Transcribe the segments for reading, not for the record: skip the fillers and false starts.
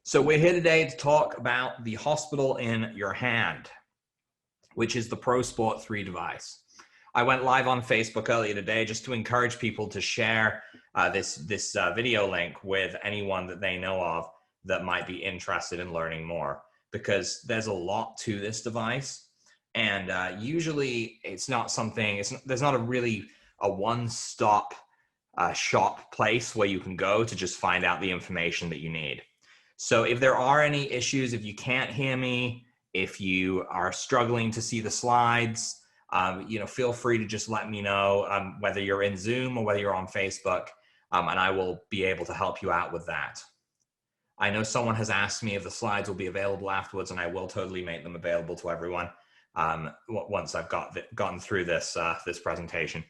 So we're here today to talk about the hospital in your hand, which is the ProSport 3 device. I went live on Facebook earlier today just to encourage people to share this video link with anyone that they know of that might be interested in learning more, because there's a lot to this device. And usually it's not something, there's not a one-stop shop place where you can go to just find out the information that you need. So if there are any issues, if you can't hear me, if you are struggling to see the slides, feel free to just let me know, whether you're in Zoom or whether you're on Facebook, and I will be able to help you out with that. I know someone has asked me if the slides will be available afterwards, and I will totally make them available to everyone once I've gotten through this presentation.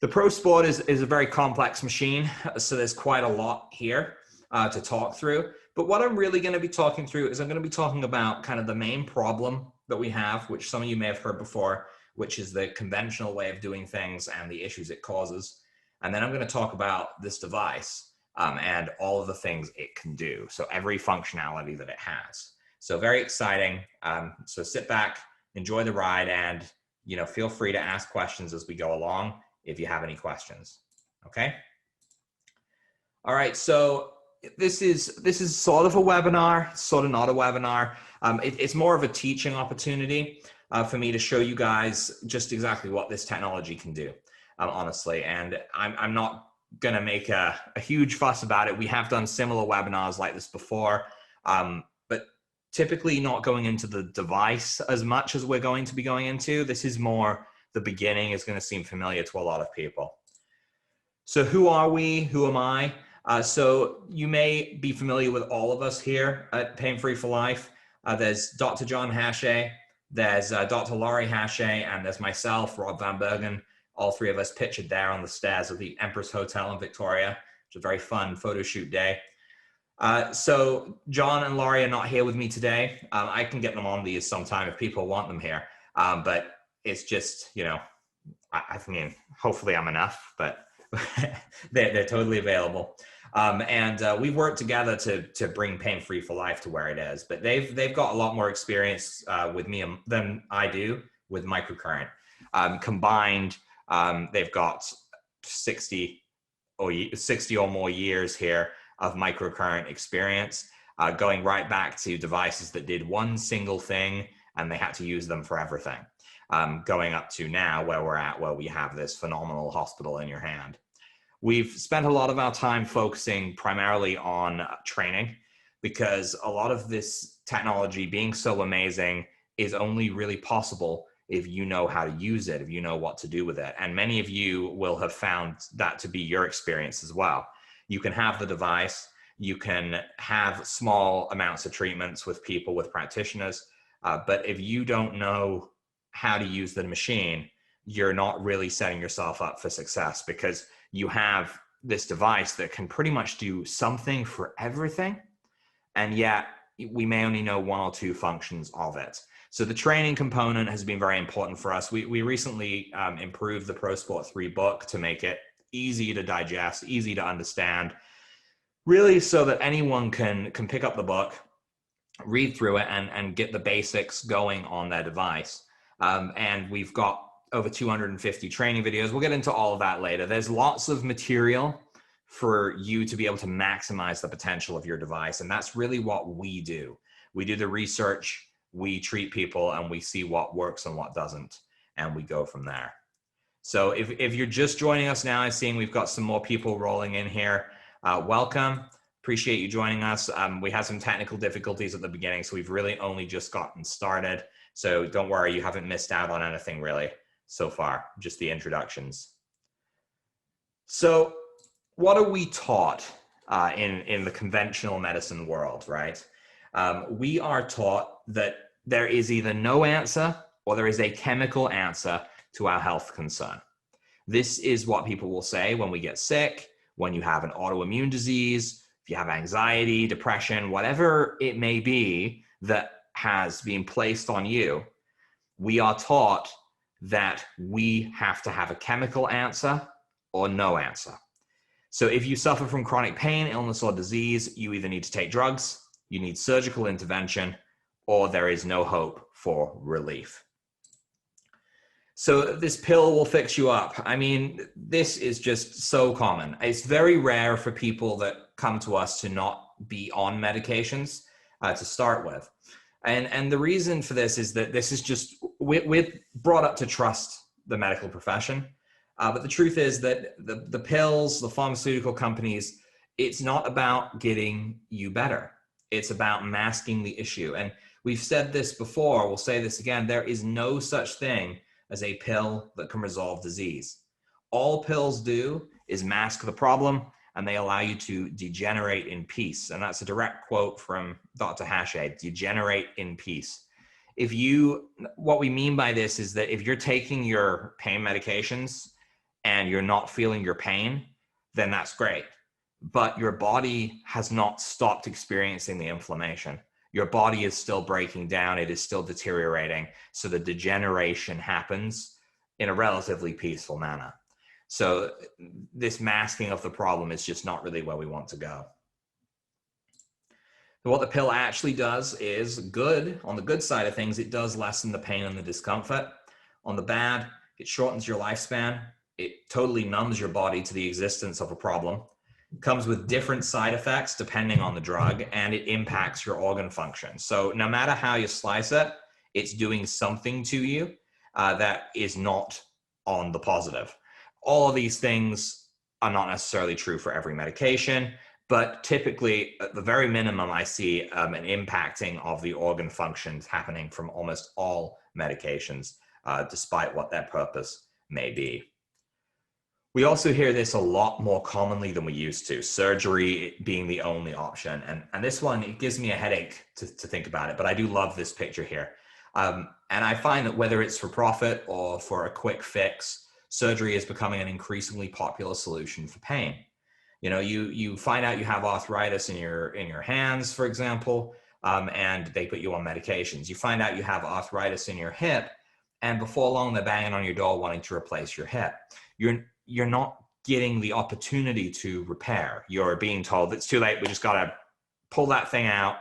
The ProSport is a very complex machine, so there's quite a lot here to talk through. But what I'm really going to be talking through is I'm going to be talking about kind of the main problem that we have, which some of you may have heard before, which is the conventional way of doing things and the issues it causes. And then I'm going to talk about this device and all of the things it can do. So every functionality that it has. So very exciting. So sit back, enjoy the ride, and feel free to ask questions as we go along if you have any questions. Okay. All right. So this is sort of a webinar, sort of not a webinar. It's more of a teaching opportunity for me to show you guys just exactly what this technology can do, honestly. And I'm not going to make a huge fuss about it. We have done similar webinars like this before, but typically not going into the device as much as we're going to be going into. This is more the beginning. Is going to seem familiar to a lot of people. So who are we? Who am I? So you may be familiar with all of us here at Pain Free for Life. There's Dr. Ron Hache, there's Dr. Lorry Hache, and there's myself, Rob Vanbergen. All three of us pictured there on the stairs of the Empress Hotel in Victoria. It's a very fun photo shoot day. So John and Lorry are not here with me today. I can get them on these sometime if people want them here. But it's just, I mean, hopefully I'm enough, but they're totally available. We've worked together to bring Pain Free for Life to where it is, but they've got a lot more experience with me than I do with microcurrent. Combined, they've got 60 or more years here of microcurrent experience, going right back to devices that did one single thing and they had to use them for everything. Going up to now where we're at, where we have this phenomenal hospital in your hand. We've spent a lot of our time focusing primarily on training, because a lot of this technology being so amazing is only really possible if you know how to use it, if you know what to do with it. And many of you will have found that to be your experience as well. You can have the device, you can have small amounts of treatments with people, with practitioners, but if you don't know how to use the machine, you're not really setting yourself up for success, because you have this device that can pretty much do something for everything, and yet we may only know one or two functions of it. So the training component has been very important for us. We recently improved the ProSport 3 book to make it easy to digest, easy to understand, really so that anyone can pick up the book, read through it, and get the basics going on their device. And we've got over 250 training videos. We'll get into all of that later. There's lots of material for you to be able to maximize the potential of your device. And that's really what we do. We do the research, we treat people, and we see what works and what doesn't, and we go from there. So if you're just joining us now, I'm seeing we've got some more people rolling in here. Welcome. Appreciate you joining us. We had some technical difficulties at the beginning, so we've really only just gotten started. So don't worry, you haven't missed out on anything really so far, just the introductions. So what are we taught in the conventional medicine world, right? We are taught that there is either no answer or there is a chemical answer to our health concern. This is what people will say when we get sick, when you have an autoimmune disease, if you have anxiety, depression, whatever it may be that has been placed on you. We are taught that we have to have a chemical answer or no answer. So if you suffer from chronic pain, illness, or disease, you either need to take drugs, you need surgical intervention, or there is no hope for relief. So this pill will fix you up. I mean, this is just so common. It's very rare for people that come to us to not be on medications to start with. And the reason for this is that this is just, we're brought up to trust the medical profession. But the truth is that the pills, the pharmaceutical companies, it's not about getting you better. It's about masking the issue. And we've said this before, we'll say this again, there is no such thing as a pill that can resolve disease. All pills do is mask the problem, and they allow you to degenerate in peace. And that's a direct quote from Dr. Hache, degenerate in peace. What we mean by this is that if you're taking your pain medications and you're not feeling your pain, then that's great. But your body has not stopped experiencing the inflammation. Your body is still breaking down. It is still deteriorating. So the degeneration happens in a relatively peaceful manner. So this masking of the problem is just not really where we want to go. What the pill actually does is good. On the good side of things, it does lessen the pain and the discomfort. On the bad, it shortens your lifespan. It totally numbs your body to the existence of a problem. It comes with different side effects depending on the drug, and it impacts your organ function. So no matter how you slice it, it's doing something to you that is not on the positive. All of these things are not necessarily true for every medication, but typically at the very minimum, I see an impacting of the organ functions happening from almost all medications, despite what their purpose may be. We also hear this a lot more commonly than we used to, surgery being the only option. And this one, it gives me a headache to think about it, but I do love this picture here. And I find that whether it's for profit or for a quick fix, surgery is becoming an increasingly popular solution for pain. You know, you find out you have arthritis in your hands, for example, and they put you on medications. You find out you have arthritis in your hip, and before long, they're banging on your door wanting to replace your hip. You're not getting the opportunity to repair. You're being told it's too late. We just got to pull that thing out.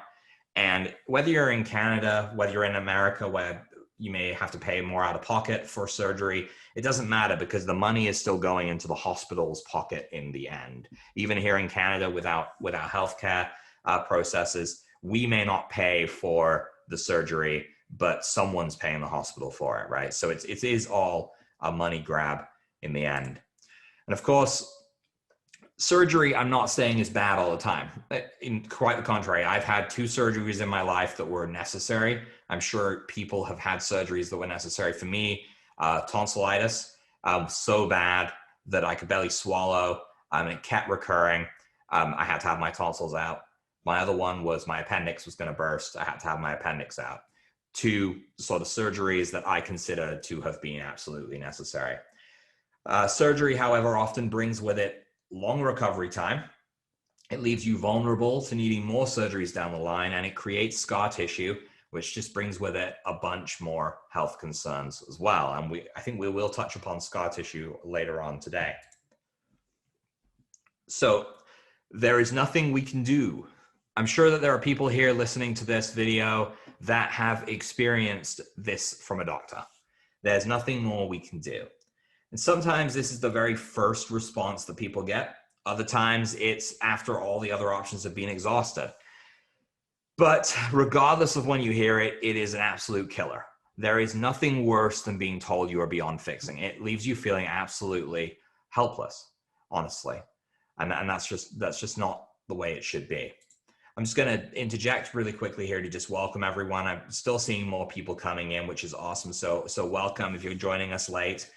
And whether you're in Canada, whether you're in America, where you may have to pay more out of pocket for surgery, it doesn't matter because the money is still going into the hospital's pocket in the end. Even here in Canada, without healthcare processes, we may not pay for the surgery, but someone's paying the hospital for it, right? So it is all a money grab in the end. And of course, surgery, I'm not saying is bad all the time. In quite the contrary, I've had 2 surgeries in my life that were necessary. I'm sure people have had surgeries that were necessary. For me, tonsillitis, so bad that I could barely swallow, and it kept recurring. I had to have my tonsils out. My other one was my appendix was going to burst. I had to have my appendix out. 2 sort of surgeries that I consider to have been absolutely necessary. Surgery, however, often brings with it long recovery time. It leaves you vulnerable to needing more surgeries down the line, and it creates scar tissue, which just brings with it a bunch more health concerns as well. And I think we will touch upon scar tissue later on today. So there is nothing we can do. I'm sure that there are people here listening to this video that have experienced this from a doctor. There's nothing more we can do. And sometimes this is the very first response that people get. Other times it's after all the other options have been exhausted. But regardless of when you hear it, it is an absolute killer. There is nothing worse than being told you are beyond fixing. It leaves you feeling absolutely helpless, honestly. And that's just not the way it should be. I'm just going to interject really quickly here to just welcome everyone. I'm still seeing more people coming in, which is awesome. So welcome if you're joining us late.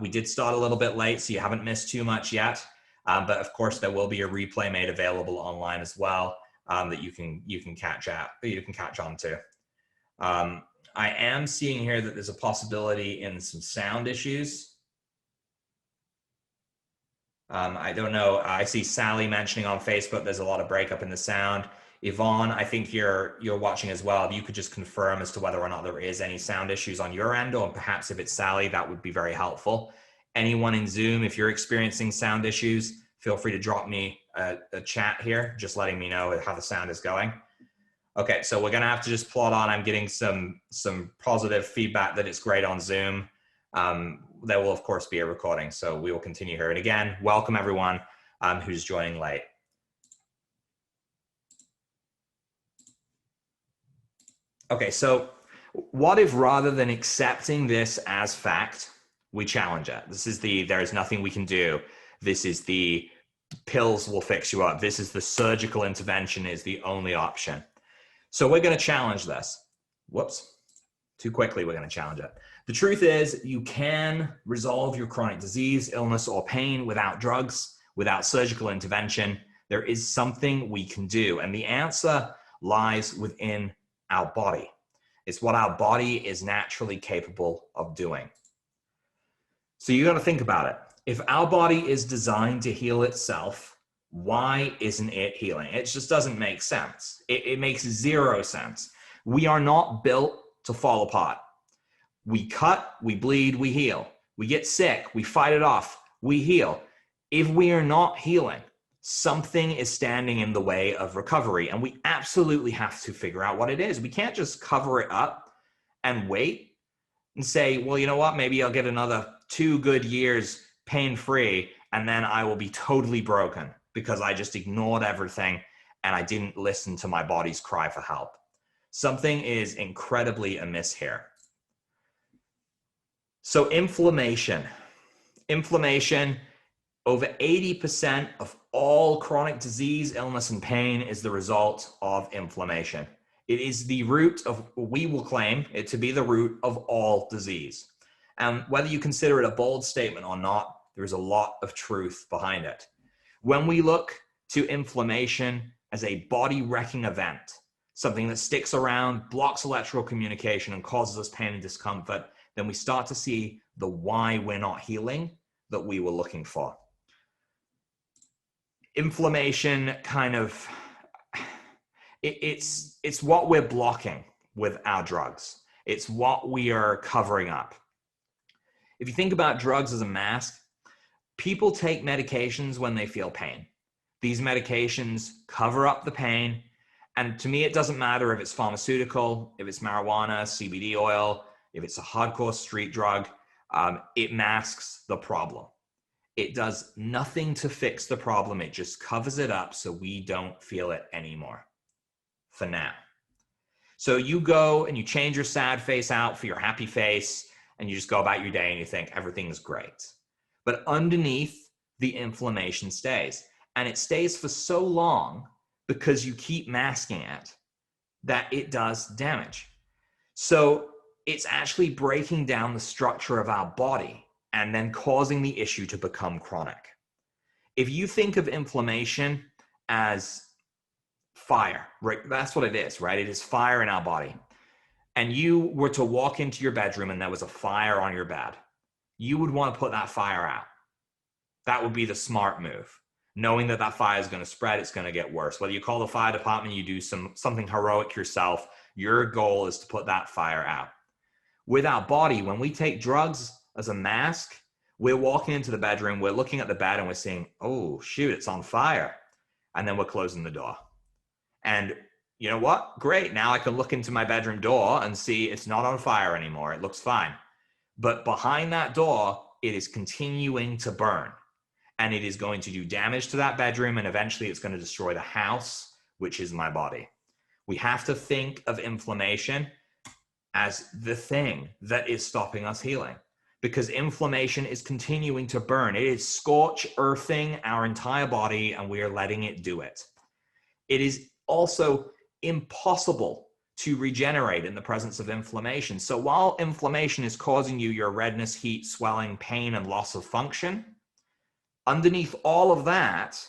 We did start a little bit late, so you haven't missed too much yet. But of course, there will be a replay made available online as well that you can catch on to. I am seeing here that there's a possibility in some sound issues. I don't know. I see Sally mentioning on Facebook there's a lot of breakup in the sound. Yvonne, I think you're watching as well. If you could just confirm as to whether or not there is any sound issues on your end, or perhaps if it's Sally, that would be very helpful. Anyone in Zoom, if you're experiencing sound issues, feel free to drop me a chat here, just letting me know how the sound is going. Okay, so we're gonna have to just plot on. I'm getting some positive feedback that it's great on Zoom. There will of course be a recording, so we will continue here. And again, welcome everyone who's joining late. Okay, so what if rather than accepting this as fact, we challenge it? This is the, there is nothing we can do. This is the pills will fix you up. This is the surgical intervention is the only option. So we're going to challenge this. Whoops, too quickly we're going to challenge it. The truth is you can resolve your chronic disease, illness, or pain without drugs, without surgical intervention. There is something we can do. And the answer lies within our body. It's what our body is naturally capable of doing. So you got to think about it. If our body is designed to heal itself, why isn't it healing? It just doesn't make sense. It makes zero sense. We are not built to fall apart. We cut, we bleed, we heal. We get sick, we fight it off, we heal. If we are not healing, something is standing in the way of recovery, and we absolutely have to figure out what it is. We can't just cover it up and wait and say, well, you know what, maybe I'll get another 2 good years pain-free and then I will be totally broken because I just ignored everything and I didn't listen to my body's cry for help. Something is incredibly amiss here. So inflammation, over 80% of all chronic disease, illness, and pain is the result of inflammation. It is the root of, we will claim it to be the root of all disease. And whether you consider it a bold statement or not, there's a lot of truth behind it. When we look to inflammation as a body-wrecking event, something that sticks around, blocks electrical communication, and causes us pain and discomfort, then we start to see the why we're not healing that we were looking for. Inflammation kind of, it's what we're blocking with our drugs. It's what we are covering up. If you think about drugs as a mask, people take medications when they feel pain. These medications cover up the pain. And to me, it doesn't matter if it's pharmaceutical, if it's marijuana, CBD oil, if it's a hardcore street drug, it masks the problem. It does nothing to fix the problem. It just covers it up so we don't feel it anymore for now. So you go and you change your sad face out for your happy face and you just go about your day and you think everything is great. But underneath, the inflammation stays. And it stays for so long because you keep masking it that it does damage. So it's actually breaking down the structure of our body and then causing the issue to become chronic. If you think of inflammation as fire, right? That's what it is, right? It is fire in our body. And you were to walk into your bedroom and there was a fire on your bed, you would want to put that fire out. That would be the smart move. Knowing that that fire is going to spread, it's going to get worse. Whether you call the fire department, you do something heroic yourself, your goal is to put that fire out. With our body, when we take drugs as a mask, we're walking into the bedroom, we're looking at the bed and we're saying, oh shoot, it's on fire. And then we're closing the door. And you know what? Great. Now I can look into my bedroom door and see it's not on fire anymore. It looks fine. But behind that door, it is continuing to burn. And it is going to do damage to that bedroom. And eventually it's going to destroy the house, which is my body. We have to think of inflammation as the thing that is stopping us healing. Because inflammation is continuing to burn. It is scorch earthing our entire body and we are letting it do it. It is also impossible to regenerate in the presence of inflammation. So while inflammation is causing you your redness, heat, swelling, pain, and loss of function, underneath all of that,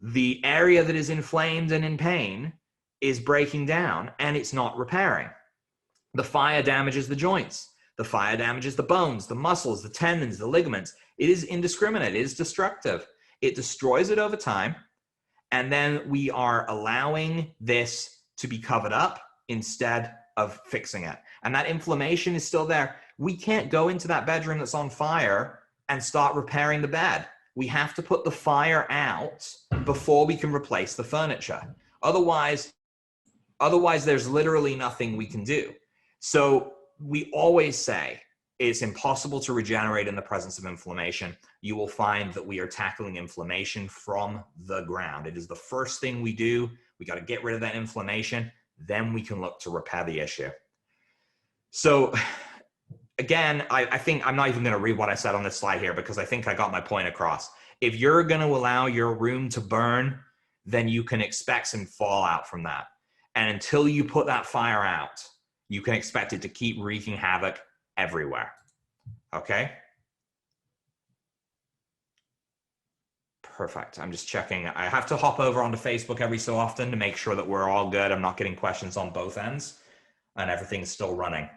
the area that is inflamed and in pain is breaking down and it's not repairing. The fire damages the joints. The fire damages the bones, the muscles, the tendons, the ligaments. It is indiscriminate. It is destructive. It destroys it over time. And then we are allowing this to be covered up instead of fixing it. And that inflammation is still there. We can't go into that bedroom that's on fire and start repairing the bed. We have to put the fire out before we can replace the furniture. Otherwise, Otherwise, there's literally nothing we can do. So we always say it's impossible to regenerate in the presence of inflammation. You will find that we are tackling inflammation from the ground. It is the first thing we do. We got to get rid of that inflammation. Then we can look to repair the issue. So again, I think I'm not even going to read what I said on this slide here because I think I got my point across. If you're going to allow your room to burn, then you can expect some fallout from that. And until you put that fire out, you can expect it to keep wreaking havoc everywhere. Okay? Perfect. I'm just checking. I have to hop over onto Facebook every so often to make sure that we're all good. I'm not getting questions on both ends and everything's still running.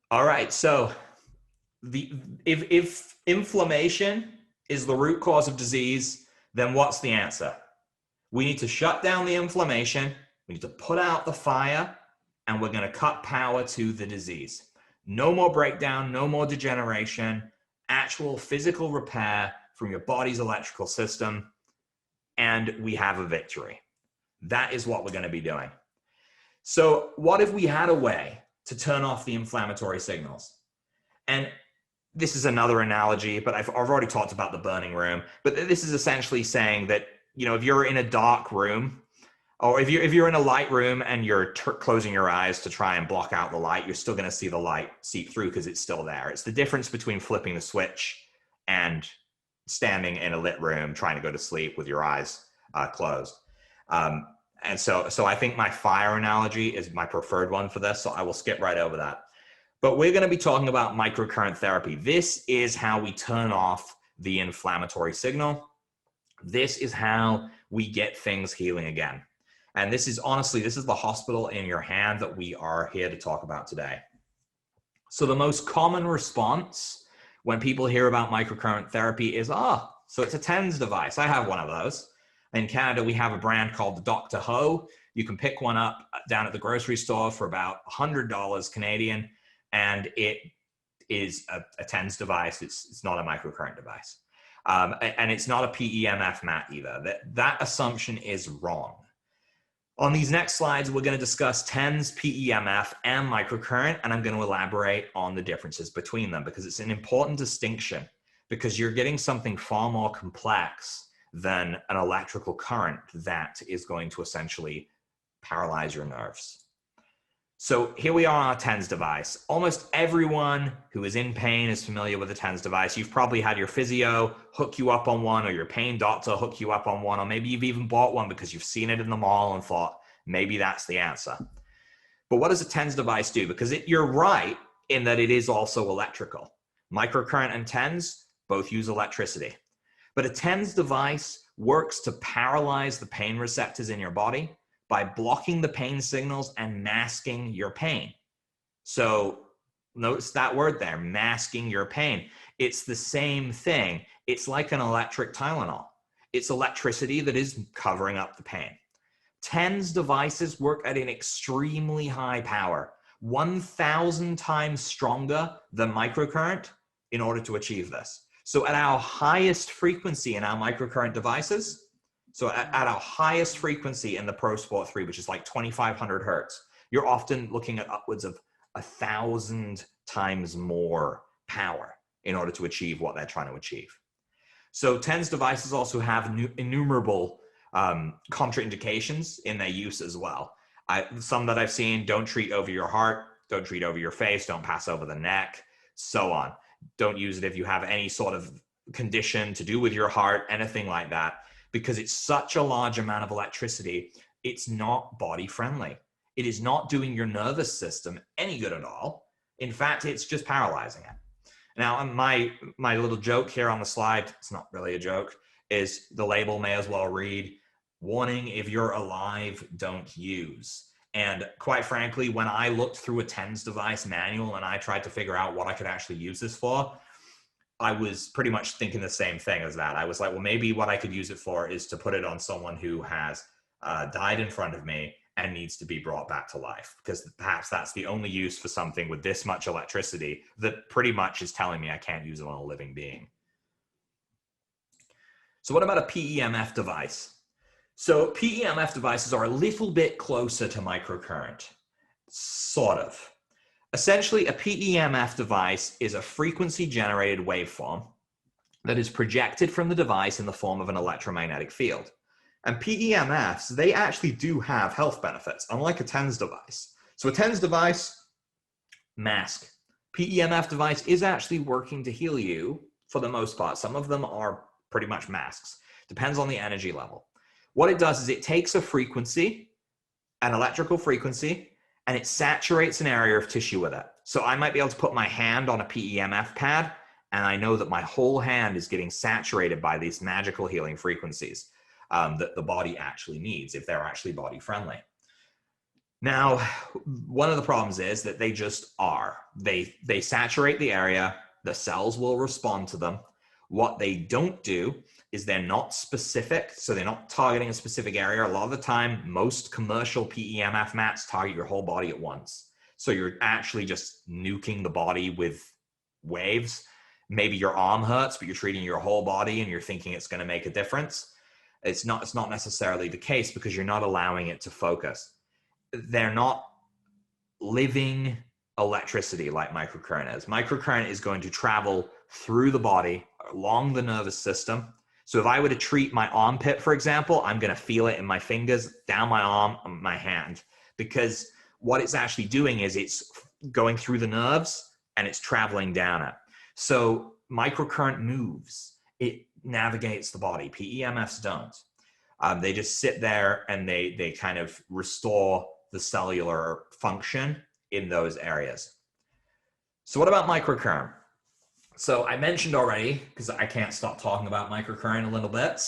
All right. So if inflammation is the root cause of disease, then what's the answer? We need to shut down the inflammation. We need to put out the fire, and we're going to cut power to the disease. No more breakdown, no more degeneration, actual physical repair from your body's electrical system, and we have a victory. That is what we're going to be doing. So what if we had a way to turn off the inflammatory signals? And this is another analogy, but I've already talked about the burning room, but this is essentially saying that, you know, if you're in a dark room, or if you're in a light room and you're closing your eyes to try and block out the light, you're still going to see the light seep through because it's still there. It's the difference between flipping the switch and standing in a lit room trying to go to sleep with your eyes closed. And so I think my fire analogy is my preferred one for this, so I will skip right over that. But we're going to be talking about microcurrent therapy. This is how we turn off the inflammatory signal. This is how we get things healing again. And this is honestly, this is the hospital in your hand that we are here to talk about today. So the most common response when people hear about microcurrent therapy is, so it's a TENS device. I have one of those. In Canada, we have a brand called the Dr. Ho. You can pick one up down at the grocery store for about $100 Canadian, and it is a TENS device. It's not a microcurrent device. And it's not a PEMF mat either. That assumption is wrong. On these next slides, we're going to discuss TENS, PEMF, and microcurrent, and I'm going to elaborate on the differences between them because it's an important distinction, because you're getting something far more complex than an electrical current that is going to essentially paralyze your nerves. So here we are on a TENS device. Almost everyone who is in pain is familiar with a TENS device. You've probably had your physio hook you up on one, or your pain doctor hook you up on one, or maybe you've even bought one because you've seen it in the mall and thought, maybe that's the answer. But what does a TENS device do? Because you're right in that it is also electrical. Microcurrent and TENS both use electricity. But a TENS device works to paralyze the pain receptors in your body by blocking the pain signals and masking your pain. So notice that word there, masking your pain. It's the same thing. It's like an electric Tylenol. It's electricity that is covering up the pain. TENS devices work at an extremely high power, 1,000 times stronger than microcurrent in order to achieve this. So at our highest frequency in our microcurrent devices, so at our highest frequency in the Pro Sport 3, which is like 2,500 hertz, you're often looking at upwards of 1,000 times more power in order to achieve what they're trying to achieve. So TENS devices also have innumerable contraindications in their use as well. Some that I've seen: don't treat over your heart, don't treat over your face, don't pass over the neck, so on. Don't use it if you have any sort of condition to do with your heart, anything like that. Because it's such a large amount of electricity, it's not body friendly. It is not doing your nervous system any good at all. In fact, it's just paralyzing it. Now, my little joke here on the slide, it's not really a joke, is the label may as well read, warning, if you're alive, don't use. And quite frankly, when I looked through a TENS device manual and I tried to figure out what I could actually use this for, I was pretty much thinking the same thing as that. I was like, well, maybe what I could use it for is to put it on someone who has died in front of me and needs to be brought back to life, because perhaps that's the only use for something with this much electricity that pretty much is telling me I can't use it on a living being. So what about a PEMF device? So PEMF devices are a little bit closer to microcurrent, sort of. Essentially, a PEMF device is a frequency-generated waveform that is projected from the device in the form of an electromagnetic field. And PEMFs, they actually do have health benefits, unlike a TENS device. So a TENS device, mask. PEMF device is actually working to heal you for the most part. Some of them are pretty much masks. Depends on the energy level. What it does is it takes a frequency, an electrical frequency, and it saturates an area of tissue with it. So I might be able to put my hand on a PEMF pad, and I know that my whole hand is getting saturated by these magical healing frequencies that the body actually needs if they're actually body friendly. Now, one of the problems is that they just are. They saturate the area, the cells will respond to them. What they don't do is they're not specific, so they're not targeting a specific area. A lot of the time, most commercial PEMF mats target your whole body at once. So you're actually just nuking the body with waves. Maybe your arm hurts, but you're treating your whole body and you're thinking it's going to make a difference. It's not necessarily the case because you're not allowing it to focus. They're not living electricity like microcurrent is. Microcurrent is going to travel through the body, along the nervous system. So if I were to treat my armpit, for example, I'm going to feel it in my fingers, down my arm, my hand, because what it's actually doing is it's going through the nerves and it's traveling down it. So microcurrent moves, it navigates the body. PEMFs don't. They just sit there and they kind of restore the cellular function in those areas. So what about microcurrent? So I mentioned already, because I can't stop talking about microcurrent a little bit,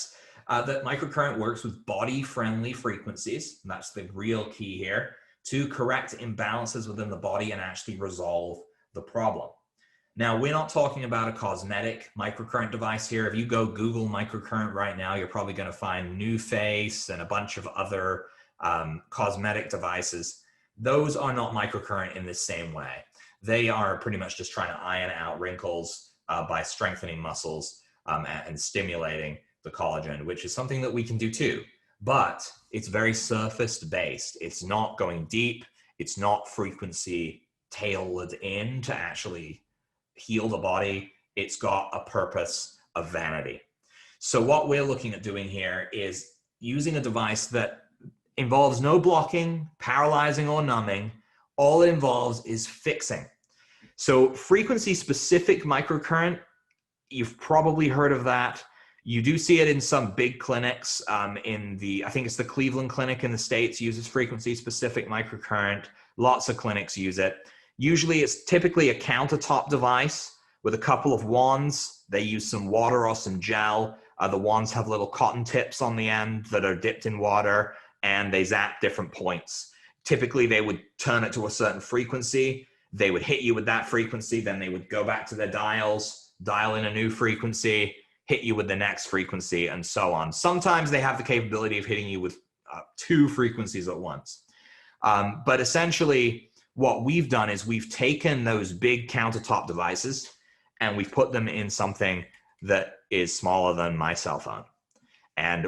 that microcurrent works with body-friendly frequencies. And that's the real key here, to correct imbalances within the body and actually resolve the problem. Now, we're not talking about a cosmetic microcurrent device here. If you go Google microcurrent right now, you're probably going to find NuFace and a bunch of other cosmetic devices. Those are not microcurrent in the same way. They are pretty much just trying to iron out wrinkles by strengthening muscles and stimulating the collagen, which is something that we can do too. But it's very surface based. It's not going deep. It's not frequency tailored in to actually heal the body. It's got a purpose of vanity. So what we're looking at doing here is using a device that involves no blocking, paralyzing, or numbing. All it involves is fixing. So frequency-specific microcurrent, you've probably heard of that. You do see it in some big clinics. I think it's the Cleveland Clinic in the States uses frequency-specific microcurrent. Lots of clinics use it. Usually it's typically a countertop device with a couple of wands. They use some water or some gel. The wands have little cotton tips on the end that are dipped in water, and they zap different points. Typically, they would turn it to a certain frequency. They would hit you with that frequency. Then they would go back to their dials, dial in a new frequency, hit you with the next frequency, and so on. Sometimes they have the capability of hitting you with two frequencies at once. But essentially, what we've done is we've taken those big countertop devices and we've put them in something that is smaller than my cell phone. And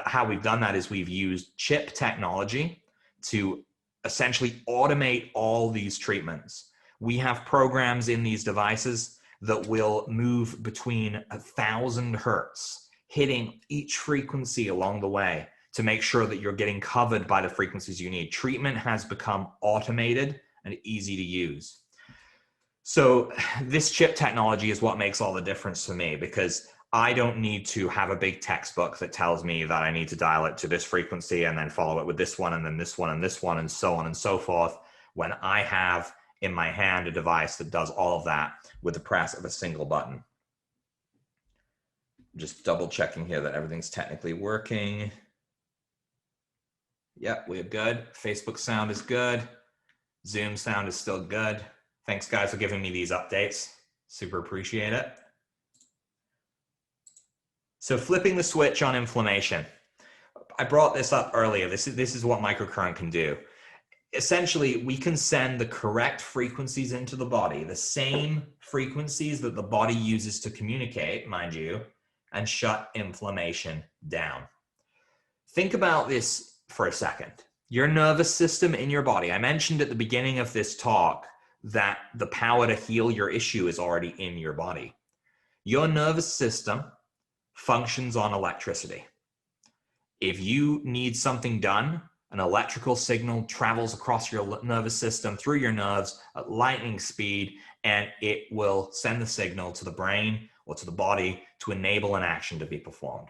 how we've done that is we've used chip technology to essentially automate all these treatments. We have programs in these devices that will move between 1,000 hertz, hitting each frequency along the way to make sure that you're getting covered by the frequencies you need. Treatment has become automated and easy to use. So this chip technology is what makes all the difference for me, because I don't need to have a big textbook that tells me that I need to dial it to this frequency and then follow it with this one and then this one and this one and so on and so forth, when I have in my hand a device that does all of that with the press of a single button. Just double checking here that everything's technically working. Yep, we're good. Facebook sound is good. Zoom sound is still good. Thanks guys for giving me these updates. Super appreciate it. So flipping the switch on inflammation. I brought this up earlier. This is what microcurrent can do. Essentially, we can send the correct frequencies into the body, the same frequencies that the body uses to communicate, mind you, and shut inflammation down. Think about this for a second. Your nervous system in your body, I mentioned at the beginning of this talk that the power to heal your issue is already in your body. Your nervous system functions on electricity. If you need something done, an electrical signal travels across your nervous system through your nerves at lightning speed, and it will send the signal to the brain or to the body to enable an action to be performed.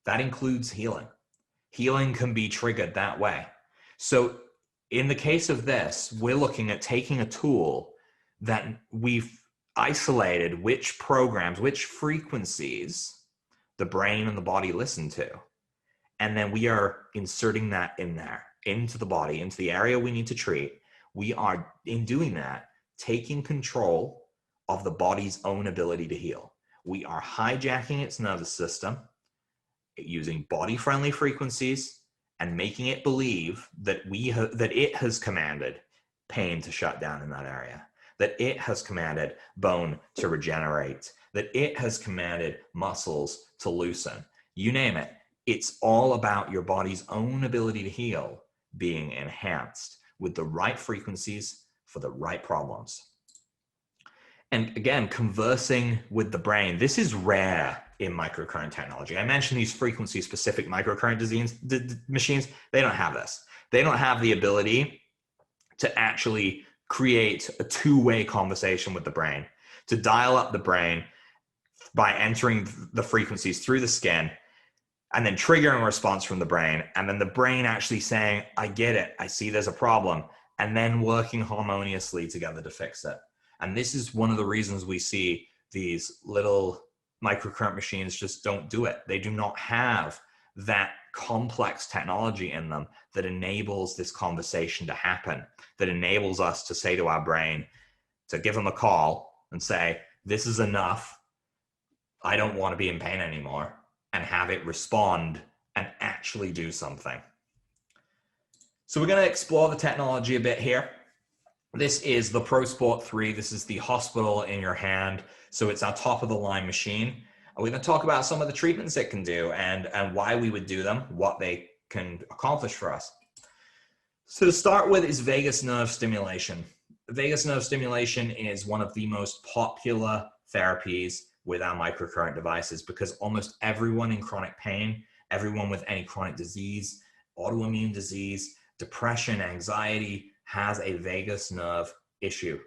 That includes healing. Healing can be triggered that way. So in the case of this, we're looking at taking a tool that we've isolated which programs, which frequencies the brain and the body listen to. And then we are inserting that in there, into the body, into the area we need to treat. We are, in doing that, taking control of the body's own ability to heal. We are hijacking its nervous system using body-friendly frequencies and making it believe that that it has commanded pain to shut down in that area, that it has commanded bone to regenerate, that it has commanded muscles to loosen. You name it. It's all about your body's own ability to heal being enhanced with the right frequencies for the right problems. And again, conversing with the brain. This is rare in microcurrent technology. I mentioned these frequency-specific microcurrent machines. They don't have this. They don't have the ability to actually create a two-way conversation with the brain, to dial up the brain by entering the frequencies through the skin and then triggering a response from the brain, and then the brain actually saying, I get it, I see there's a problem, and then working harmoniously together to fix it. And this is one of the reasons we see these little microcurrent machines just don't do it. They do not have that complex technology in them that enables this conversation to happen, that enables us to say to our brain, to give them a call and say, this is enough, I don't want to be in pain anymore, and have it respond and actually do something. So we're going to explore the technology a bit here. This is the ProSport 3. This is the hospital in your hand. So it's our top of the line machine. We're going to talk about some of the treatments it can do and why we would do them, what they can accomplish for us. So to start with is vagus nerve stimulation. Vagus nerve stimulation is one of the most popular therapies with our microcurrent devices because almost everyone in chronic pain, everyone with any chronic disease, autoimmune disease, depression, anxiety, has a vagus nerve issue.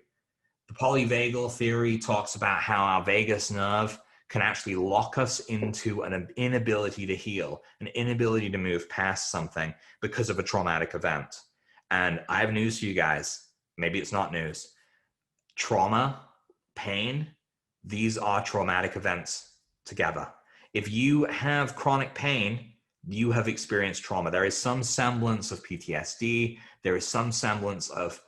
The polyvagal theory talks about how our vagus nerve can actually lock us into an inability to heal, an inability to move past something because of a traumatic event. And I have news for you guys. Maybe it's not news. Trauma, pain, these are traumatic events together. If you have chronic pain, you have experienced trauma. There is some semblance of PTSD. There is some semblance of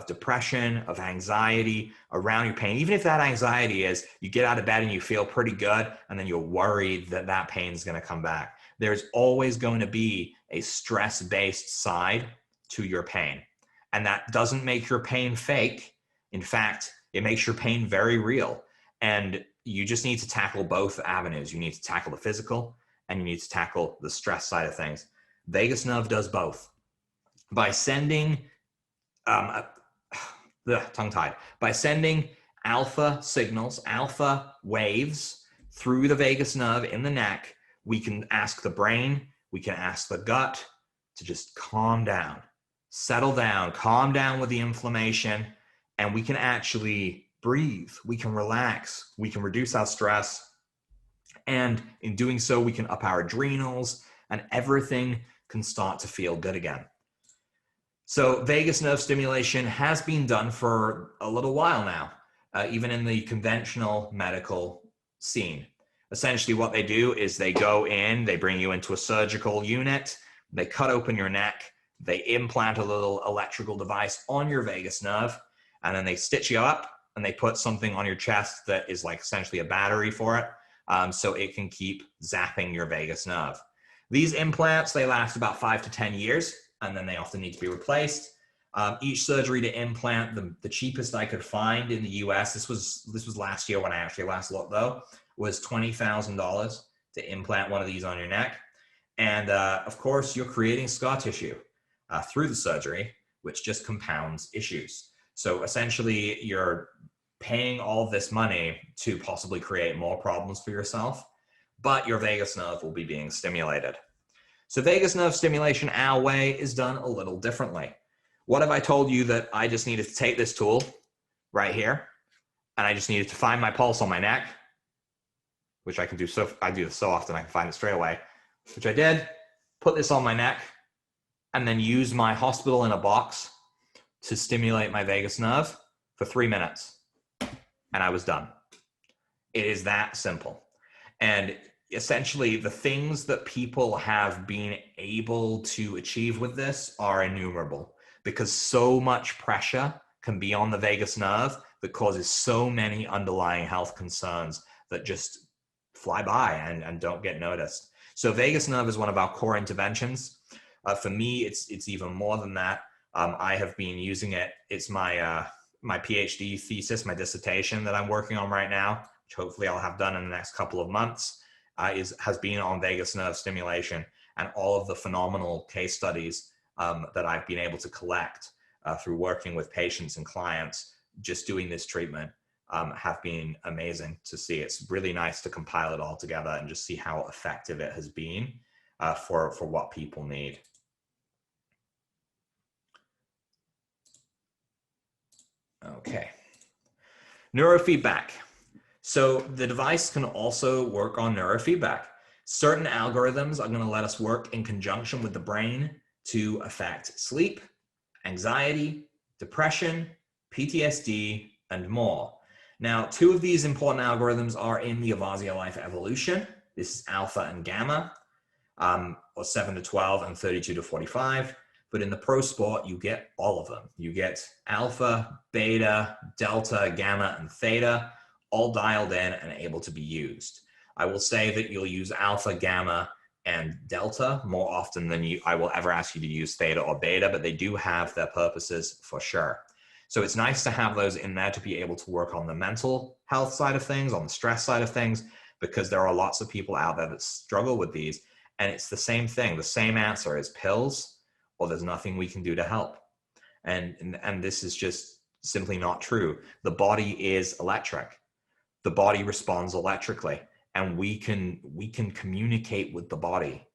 depression, of anxiety around your pain. Even if that anxiety is you get out of bed and you feel pretty good, and then you're worried that that pain is going to come back. There's always going to be a stress-based side to your pain. And that doesn't make your pain fake. In fact, it makes your pain very real. And you just need to tackle both avenues. You need to tackle the physical and you need to tackle the stress side of things. Vagus nerve does both. By sending, by sending alpha signals, alpha waves through the vagus nerve in the neck, we can ask the brain, we can ask the gut to just calm down, settle down, calm down with the inflammation, and we can actually breathe, we can relax, we can reduce our stress, and in doing so, we can up our adrenals, and everything can start to feel good again. So vagus nerve stimulation has been done for a little while now, even in the conventional medical scene. Essentially what they do is they go in, they bring you into a surgical unit, they cut open your neck, they implant a little electrical device on your vagus nerve, and then they stitch you up and they put something on your chest that is like essentially a battery for it, so it can keep zapping your vagus nerve. These implants, they last about 5 to 10 years, and then they often need to be replaced. Each surgery to implant, the cheapest I could find in the US, this was last year when I actually last looked though, was $20,000 to implant one of these on your neck. And of course, you're creating scar tissue through the surgery, which just compounds issues. So essentially, you're paying all this money to possibly create more problems for yourself, but your vagus nerve will be being stimulated. So vagus nerve stimulation our way is done a little differently. What if I told you that I just needed to take this tool right here, and I just needed to find my pulse on my neck, which I can do I do this so often I can find it straight away, which I did, put this on my neck, and then use my hospital in a box to stimulate my vagus nerve for 3 minutes. And I was done. It is that simple. And essentially the things that people have been able to achieve with this are innumerable, because so much pressure can be on the vagus nerve that causes so many underlying health concerns that just fly by and don't get noticed. So vagus nerve is one of our core interventions. For me, it's even more than that. I have been using it. It's my my PhD thesis, my dissertation that I'm working on right now, which hopefully I'll have done in the next couple of months, has been on vagus nerve stimulation, and all of the phenomenal case studies that I've been able to collect through working with patients and clients just doing this treatment have been amazing to see. It's really nice to compile it all together and just see how effective it has been for what people need. Okay. Neurofeedback. So the device can also work on neurofeedback. Certain algorithms are going to let us work in conjunction with the brain to affect sleep, anxiety, depression, PTSD, and more. Now, 2 of these important algorithms are in the Avasia Life Evolution. This is alpha and gamma, or 7 to 12 and 32 to 45. But in the Pro Sport, you get all of them. You get alpha, beta, delta, gamma, and theta, all dialed in and able to be used. I will say that you'll use alpha, gamma, and delta more often than I will ever ask you to use theta or beta, but they do have their purposes for sure. So it's nice to have those in there to be able to work on the mental health side of things, on the stress side of things, because there are lots of people out there that struggle with these. And it's the same thing. The same answer is pills, or there's nothing we can do to help. And this is just simply not true. The body is electric. The body responds electrically, and we can communicate with the body.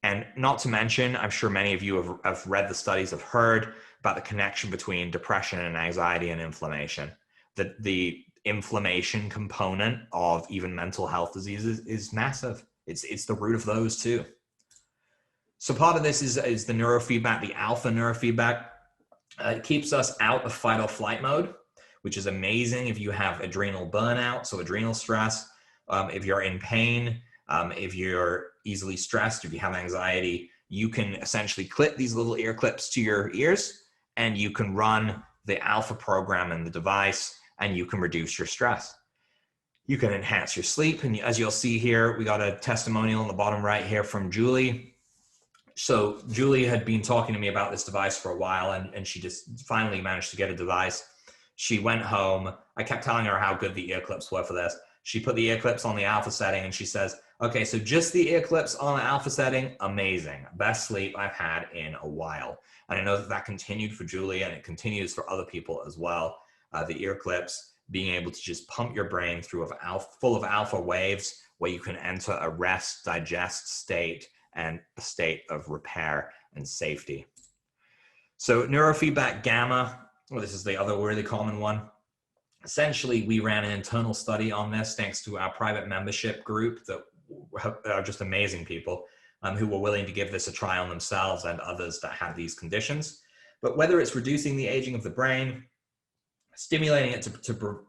And not to mention, I'm sure many of you have read the studies, have heard about the connection between depression and anxiety and inflammation. That the inflammation component of even mental health diseases is massive. It's the root of those too. So part of this is the neurofeedback, the alpha neurofeedback. It keeps us out of fight or flight mode, which is amazing if you have adrenal burnout, so adrenal stress, if you're in pain, if you're easily stressed, if you have anxiety. You can essentially clip these little ear clips to your ears, and you can run the alpha program in the device, and you can reduce your stress. You can enhance your sleep. And as you'll see here, we got a testimonial on the bottom right here from Julie. So Julie had been talking to me about this device for a while, and she just finally managed to get a device. She went home. I kept telling her how good the ear clips were for this. She put the ear clips on the alpha setting, and she says, okay, so just the ear clips on the alpha setting, amazing. Best sleep I've had in a while. And I know that continued for Julie, and it continues for other people as well. The ear clips, being able to just pump your brain through full of alpha waves, where you can enter a rest, digest state, and a state of repair and safety. So neurofeedback gamma, well, this is the other really common one. Essentially, we ran an internal study on this thanks to our private membership group that are just amazing people who were willing to give this a try on themselves and others that have these conditions. But whether it's reducing the aging of the brain, stimulating it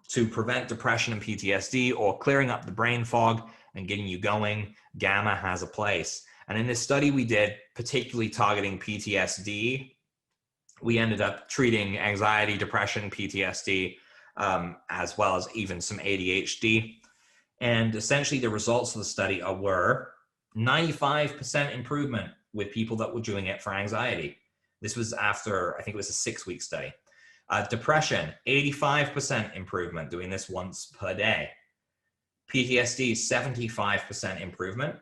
to prevent depression and PTSD, or clearing up the brain fog and getting you going, gamma has a place. And in this study we did, particularly targeting PTSD, we ended up treating anxiety, depression, PTSD, as well as even some ADHD. And essentially the results of the study were 95% improvement with people that were doing it for anxiety. This was after, I think it was a 6-week study. Depression, 85% improvement doing this once per day. PTSD, 75% improvement.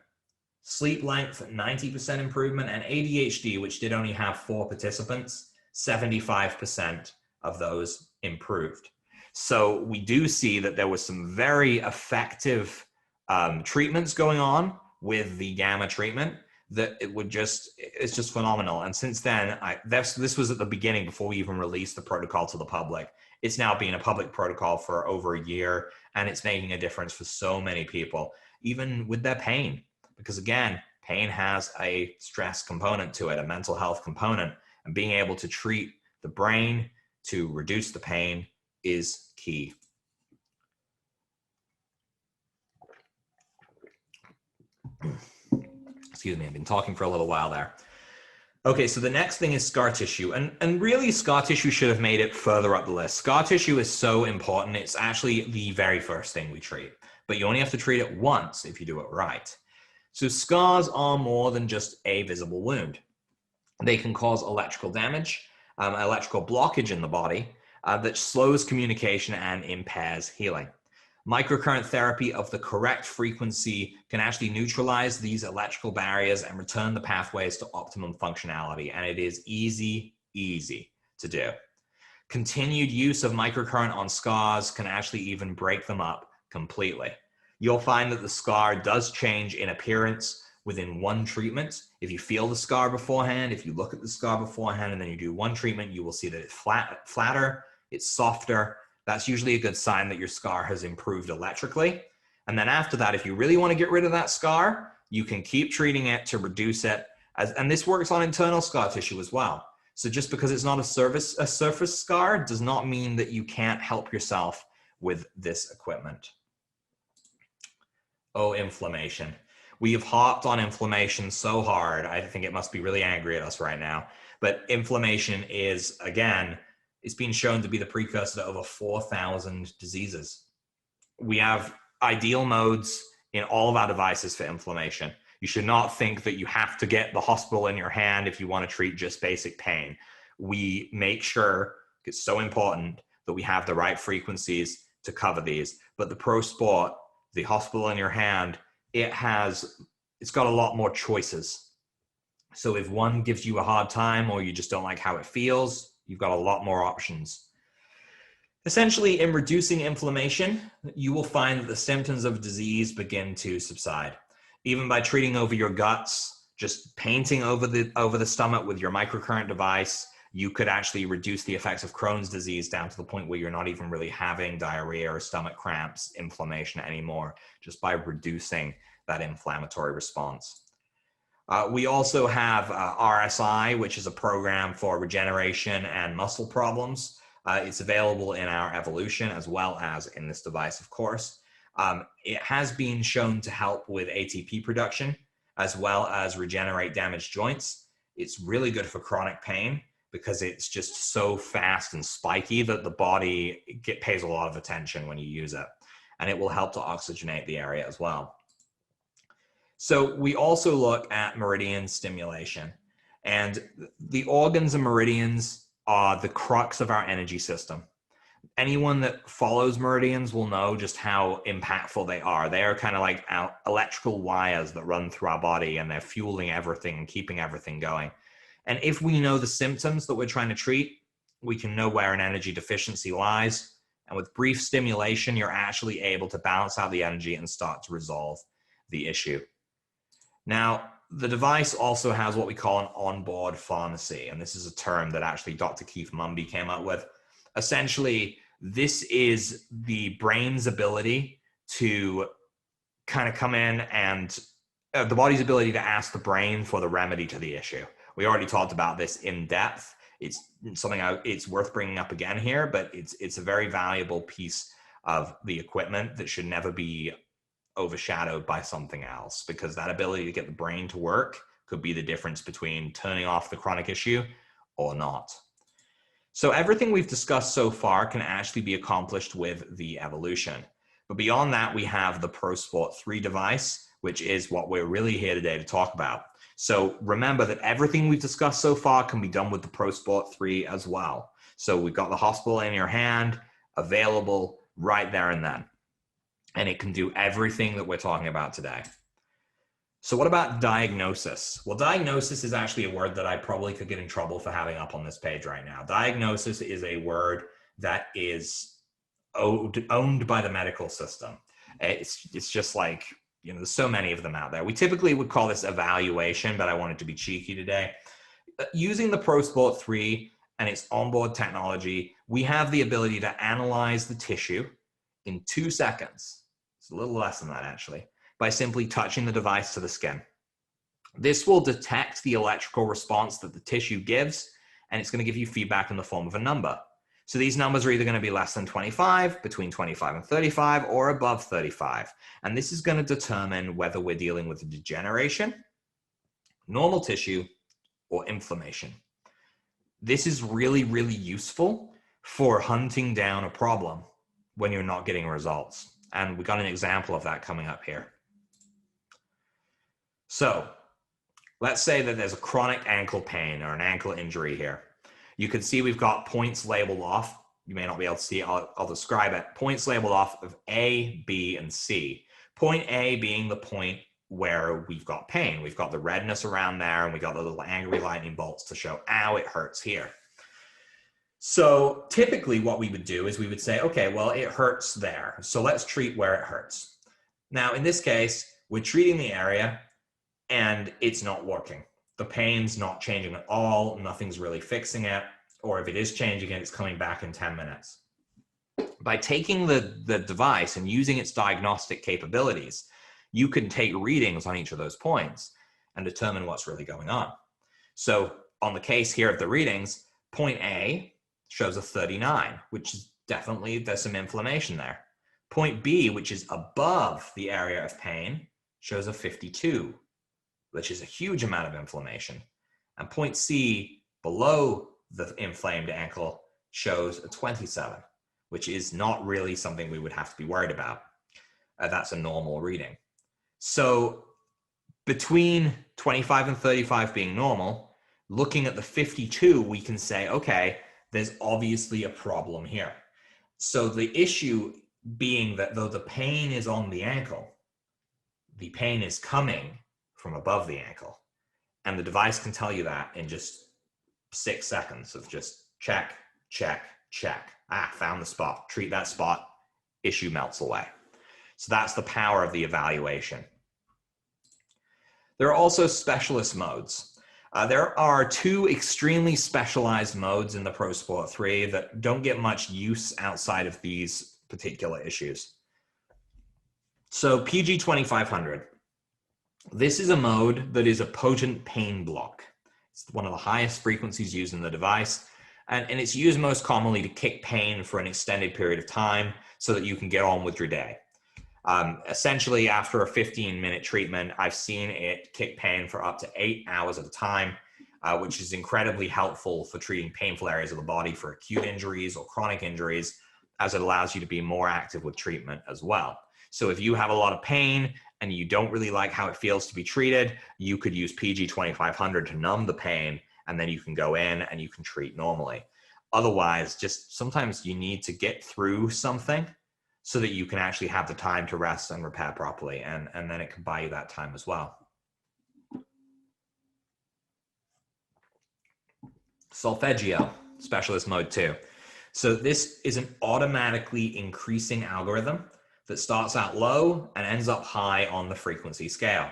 Sleep length, 90% improvement, and ADHD, which did only have 4 participants, 75% of those improved. So we do see that there was some very effective treatments going on with the gamma treatment that it's just phenomenal. And since then, this was at the beginning before we even released the protocol to the public. It's now been a public protocol for over a year, and it's making a difference for so many people, even with their pain. Because again, pain has a stress component to it, a mental health component, and being able to treat the brain to reduce the pain is key. Excuse me, I've been talking for a little while there. Okay, so the next thing is scar tissue. And really, scar tissue should have made it further up the list. Scar tissue is so important. It's actually the very first thing we treat. But you only have to treat it once if you do it right. So scars are more than just a visible wound. They can cause electrical damage, electrical blockage in the body that slows communication and impairs healing. Microcurrent therapy of the correct frequency can actually neutralize these electrical barriers and return the pathways to optimum functionality. And it is easy to do. Continued use of microcurrent on scars can actually even break them up completely. You'll find that the scar does change in appearance within one treatment. If you feel the scar beforehand, if you look at the scar beforehand and then you do one treatment, you will see that it's flatter, it's softer. That's usually a good sign that your scar has improved electrically. And then after that, if you really want to get rid of that scar, you can keep treating it to reduce it. And this works on internal scar tissue as well. So just because it's not a surface scar does not mean that you can't help yourself with this equipment. Oh, inflammation. We have harped on inflammation so hard. I think it must be really angry at us right now. But inflammation is, again, it's been shown to be the precursor to over 4,000 diseases. We have ideal modes in all of our devices for inflammation. You should not think that you have to get the hospital in your hand if you want to treat just basic pain. We make sure, it's so important, that we have the right frequencies to cover these. But the pro sport, the hospital in your hand, it's got a lot more choices. So if one gives you a hard time or you just don't like how it feels, you've got a lot more options. Essentially, in reducing inflammation, you will find that the symptoms of disease begin to subside. Even by treating over your guts, just painting over the stomach with your microcurrent device, you could actually reduce the effects of Crohn's disease down to the point where you're not even really having diarrhea or stomach cramps, inflammation anymore, just by reducing that inflammatory response. We also have RSI, which is a program for regeneration and muscle problems. It's available in our Evolution as well as in this device, of course. It has been shown to help with ATP production as well as regenerate damaged joints. It's really good for chronic pain because it's just so fast and spiky that the body pays a lot of attention when you use it. And it will help to oxygenate the area as well. So we also look at meridian stimulation. And the organs and meridians are the crux of our energy system. Anyone that follows meridians will know just how impactful they are. They are kind of like electrical wires that run through our body, and they're fueling everything and keeping everything going. And if we know the symptoms that we're trying to treat, we can know where an energy deficiency lies. And with brief stimulation, you're actually able to balance out the energy and start to resolve the issue. Now, the device also has what we call an onboard pharmacy. And this is a term that actually Dr. Keith Mumby came up with. Essentially, this is the brain's ability to kind of come in and the body's ability to ask the brain for the remedy to the issue. We already talked about this in depth. It's something it's worth bringing up again here, but it's a very valuable piece of the equipment that should never be overshadowed by something else, because that ability to get the brain to work could be the difference between turning off the chronic issue or not. So everything we've discussed so far can actually be accomplished with the Evolution. But beyond that, we have the ProSport 3 device, which is what we're really here today to talk about. So remember that everything we've discussed so far can be done with the ProSport 3 as well. So we've got the hospital in your hand, available right there and then. And it can do everything that we're talking about today. So what about diagnosis? Well, diagnosis is actually a word that I probably could get in trouble for having up on this page right now. Diagnosis is a word that is owned by the medical system. It's just like, you know, there's so many of them out there. We typically would call this evaluation, but I wanted to be cheeky today. Using the ProSport 3 and its onboard technology, we have the ability to analyze the tissue in 2 seconds. It's a little less than that, actually, by simply touching the device to the skin. This will detect the electrical response that the tissue gives, and it's going to give you feedback in the form of a number. So these numbers are either going to be less than 25, between 25 and 35, or above 35. And this is going to determine whether we're dealing with degeneration, normal tissue, or inflammation. This is really, really useful for hunting down a problem when you're not getting results. And we got an example of that coming up here. So let's say that there's a chronic ankle pain or an ankle injury here. You can see we've got points labeled off. You may not be able to see it. I'll describe it. Points labeled off of A, B, and C. Point A being the point where we've got pain. We've got the redness around there, and we got the little angry lightning bolts to show, ow, it hurts here. So typically what we would do is we would say, okay, well, it hurts there, so let's treat where it hurts. Now, in this case, we're treating the area, and it's not working. The pain's not changing at all. Nothing's really fixing it. Or if it is changing it, it's coming back in 10 minutes. By taking the device and using its diagnostic capabilities, you can take readings on each of those points and determine what's really going on. So on the case here of the readings, point A shows a 39, which is definitely, there's some inflammation there. Point B, which is above the area of pain, shows a 52, which is a huge amount of inflammation. And point C, below the inflamed ankle, shows a 27, which is not really something we would have to be worried about. That's a normal reading. So between 25 and 35 being normal, looking at the 52, we can say, okay, there's obviously a problem here. So the issue being that though the pain is on the ankle, the pain is coming from above the ankle. And the device can tell you that in just 6 seconds of just check, check, check. Ah, found the spot, treat that spot, issue melts away. So that's the power of the evaluation. There are also specialist modes. There are 2 extremely specialized modes in the ProSport 3 that don't get much use outside of these particular issues. So PG 2500. This is a mode that is a potent pain block. It's one of the highest frequencies used in the device, and it's used most commonly to kick pain for an extended period of time so that you can get on with your day. Essentially, after a 15-minute treatment, I've seen it kick pain for up to 8 hours at a time, which is incredibly helpful for treating painful areas of the body for acute injuries or chronic injuries, as it allows you to be more active with treatment as well. So if you have a lot of pain and you don't really like how it feels to be treated, you could use PG 2500 to numb the pain, and then you can go in and you can treat normally. Otherwise, just sometimes you need to get through something so that you can actually have the time to rest and repair properly, and then it can buy you that time as well. Solfeggio, specialist mode 2. So this is an automatically increasing algorithm that starts out low and ends up high on the frequency scale.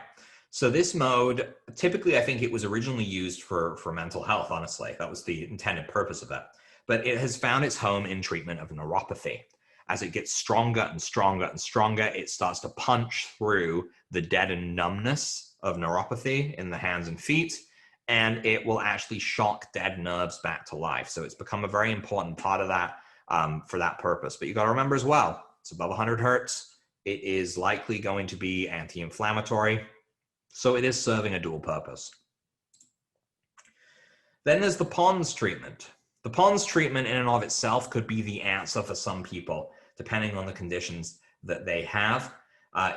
So this mode, typically I think it was originally used for mental health, honestly. That was the intended purpose of it. But it has found its home in treatment of neuropathy. As it gets stronger and stronger and stronger, it starts to punch through the deadened numbness of neuropathy in the hands and feet, and it will actually shock dead nerves back to life. So it's become a very important part of that for that purpose. But you got to remember as well, it's above 100 hertz. It is likely going to be anti-inflammatory. So it is serving a dual purpose. Then there's the PoNS treatment. The PoNS treatment in and of itself could be the answer for some people, depending on the conditions that they have